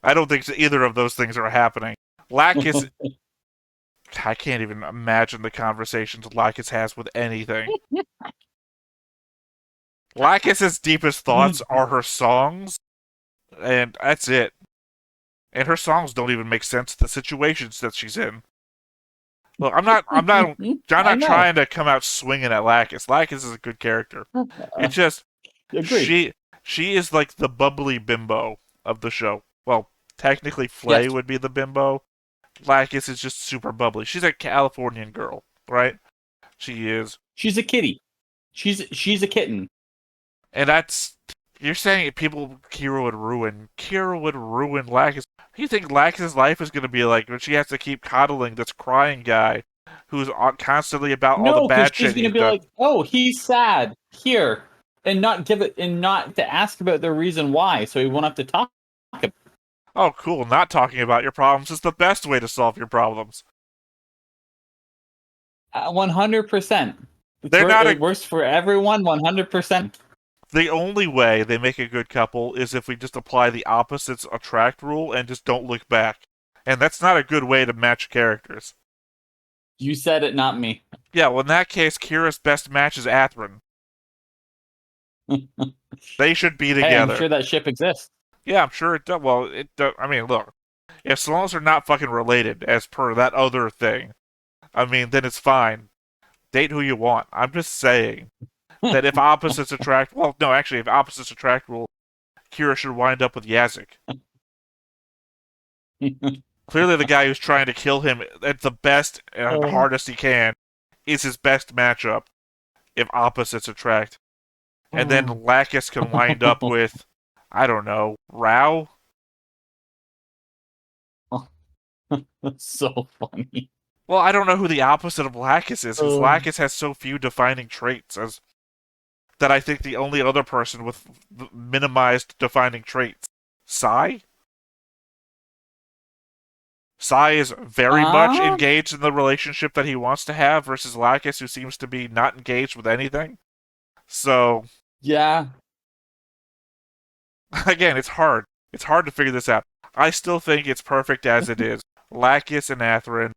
Speaker 2: I don't think either of those things are happening. Lacus, I can't even imagine the conversations Lacus has with anything. Lacus's deepest thoughts are her songs, and that's it. And her songs don't even make sense to the situations that she's in. Look, I'm not trying to come out swinging at Lacus. Lacus is a good character. It's just
Speaker 1: Agreed.
Speaker 2: she is like the bubbly bimbo of the show. Well, technically Flay would be the bimbo. Lacus is just super bubbly. She's a Californian girl, right? She is.
Speaker 1: She's a kitty. She's a kitten.
Speaker 2: And you're saying Kira would ruin. Kira would ruin Lacus. You think Lacus' life is going to be like when she has to keep coddling this crying guy who's constantly about all the bad shit
Speaker 1: she's going to be
Speaker 2: done.
Speaker 1: like, "Oh, he's sad. Here." And not to ask about the reason why, so he won't have to talk about it.
Speaker 2: Oh, cool. Not talking about your problems is the best way to solve your problems.
Speaker 1: 100%. It works for everyone 100%.
Speaker 2: The only way they make a good couple is if we just apply the opposites attract rule and just don't look back. And that's not a good way to match characters.
Speaker 1: You said it, not me.
Speaker 2: Yeah, well, in that case, Kira's best match is Athrun. They should be together.
Speaker 1: Hey, I'm sure that ship exists.
Speaker 2: Yeah, I'm sure it does. Well, it does. I mean, look. As long as they're not fucking related, as per that other thing, I mean, then it's fine. Date who you want. I'm just saying that if opposites attract... Well, no, actually, if opposites attract rule, Kira should wind up with Yazik. Clearly the guy who's trying to kill him at the best and hardest he can is his best matchup if opposites attract. And then Lacus can wind up with, I don't know, Rao?
Speaker 1: That's so funny.
Speaker 2: Well, I don't know who the opposite of Lacus is, because Lacus has so few defining traits that I think the only other person with minimized defining traits. Sai? Sai is very much engaged in the relationship that he wants to have versus Lacus, who seems to be not engaged with anything. So...
Speaker 1: Yeah.
Speaker 2: Again, it's hard. It's hard to figure this out. I still think it's perfect as it is. Lacus and Athrun.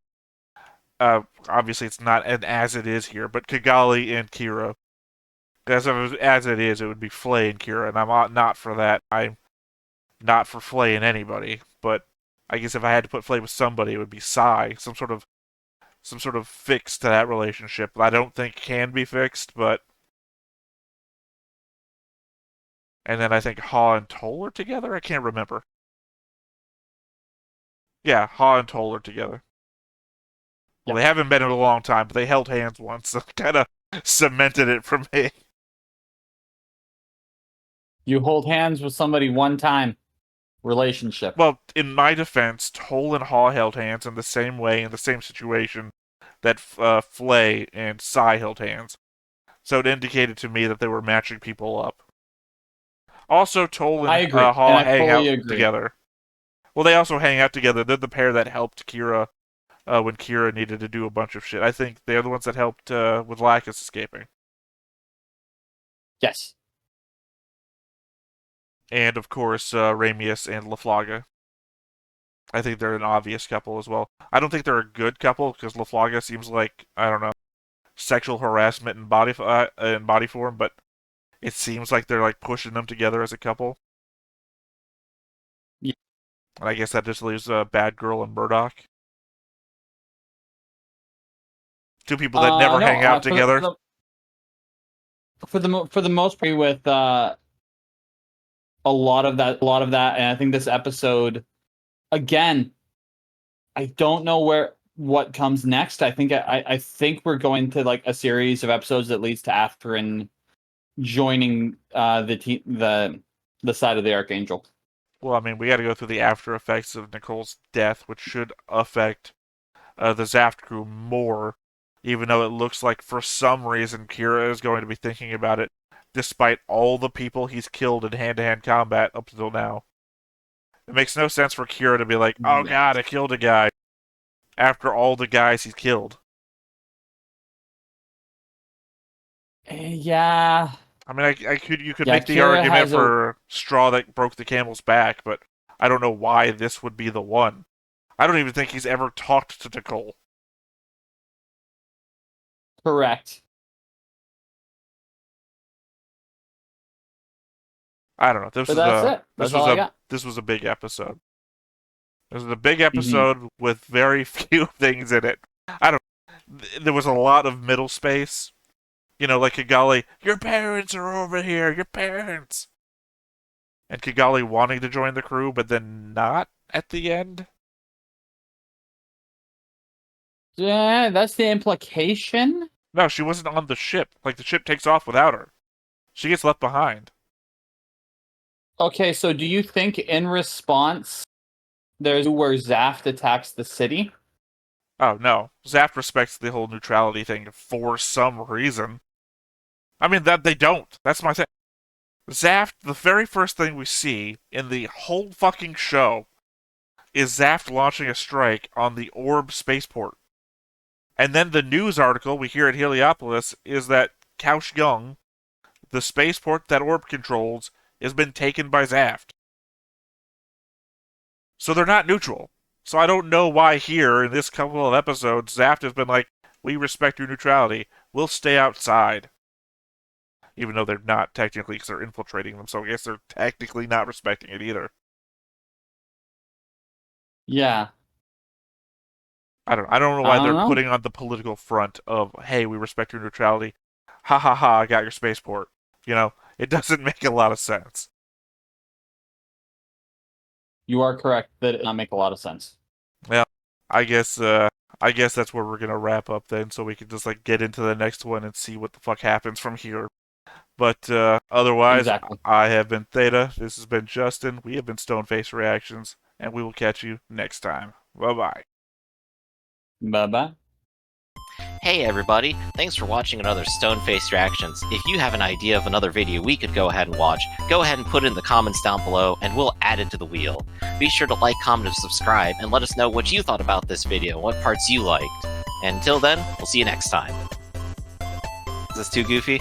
Speaker 2: Obviously, it's not an as it is here, but Kigali and Kira. As it is, it would be Flay and Kira, and I'm not for that. I'm not for Flay and anybody. But I guess if I had to put Flay with somebody, it would be Sai. Some sort of fix to that relationship. I don't think can be fixed, but. And then I think Ha and Toll are together? I can't remember. Yeah, Ha and Toll are together. Well, they haven't been in a long time, but they held hands once, so kind of cemented it for me.
Speaker 1: You hold hands with somebody one time. Relationship.
Speaker 2: Well, in my defense, Toll and Ha held hands in the same way, in the same situation, that Flay and Sai held hands. So it indicated to me that they were matching people up. Also, Toll and Ha hang out together. Well, they also hang out together. They're the pair that helped Kira when Kira needed to do a bunch of shit. I think they're the ones that helped with Lacus escaping.
Speaker 1: Yes.
Speaker 2: And, of course, Ramius and LaFlaga. I think they're an obvious couple as well. I don't think they're a good couple, because LaFlaga seems like, I don't know, sexual harassment in body form, but it seems like they're like pushing them together as a couple.
Speaker 1: Yeah.
Speaker 2: And I guess that just leaves Bad Girl and Murdoch. Two people that never hang out together.
Speaker 1: For the most part, with a lot of that, and I think this episode, again, I don't know what comes next. I think we're going to like a series of episodes that leads to Afrin joining the side of the Archangel.
Speaker 2: Well, I mean, we got to go through the after effects of Nicole's death, which should affect the Zaft crew more, even though it looks like for some reason Kira is going to be thinking about it, despite all the people he's killed in hand-to-hand combat up until now. It makes no sense for Kira to be like, oh god, I killed a guy, after all the guys he's killed.
Speaker 1: Yeah.
Speaker 2: I mean, you could
Speaker 1: Yeah,
Speaker 2: make the
Speaker 1: Kira
Speaker 2: argument for straw that broke the camel's back, but I don't know why this would be the one. I don't even think he's ever talked to Nicole.
Speaker 1: Correct.
Speaker 2: I don't know. This was a big episode. This was a big episode with very few things in it. There was a lot of middle space. You know, like Kigali, your parents are over here, your parents. And Kigali wanting to join the crew, but then not at the end.
Speaker 1: Yeah, that's the implication.
Speaker 2: No, she wasn't on the ship. Like, the ship takes off without her. She gets left behind.
Speaker 1: Okay, so do you think in response, there's where Zaft attacks the city?
Speaker 2: Oh, no. Zaft respects the whole neutrality thing for some reason. I mean, that they don't. That's my thing. Zaft, the very first thing we see in the whole fucking show is Zaft launching a strike on the Orb spaceport. And then the news article we hear at Heliopolis is that Kaohsiung, the spaceport that Orb controls, has been taken by Zaft. So they're not neutral. So I don't know why here, in this couple of episodes, Zaft has been like, we respect your neutrality. We'll stay outside. Even though they're not technically, because they're infiltrating them, so I guess they're technically not respecting it either.
Speaker 1: Yeah.
Speaker 2: I don't know why they're putting on the political front of, hey, we respect your neutrality. Ha ha ha, I got your spaceport. You know, it doesn't make a lot of sense.
Speaker 1: You are correct that it does not make a lot of sense.
Speaker 2: Well, I guess that's where we're gonna wrap up then, so we can just like get into the next one and see what the fuck happens from here. But otherwise, exactly. I have been Theta. This has been Justin. We have been Stoneface Reactions, and we will catch you next time. Bye-bye.
Speaker 1: Bye-bye.
Speaker 9: Hey everybody, thanks for watching another Stoneface Reactions. If you have an idea of another video we could go ahead and watch, go ahead and put it in the comments down below, and we'll add it to the wheel. Be sure to like, comment, and subscribe, and let us know what you thought about this video and what parts you liked. And until then, we'll see you next time. Is this too goofy?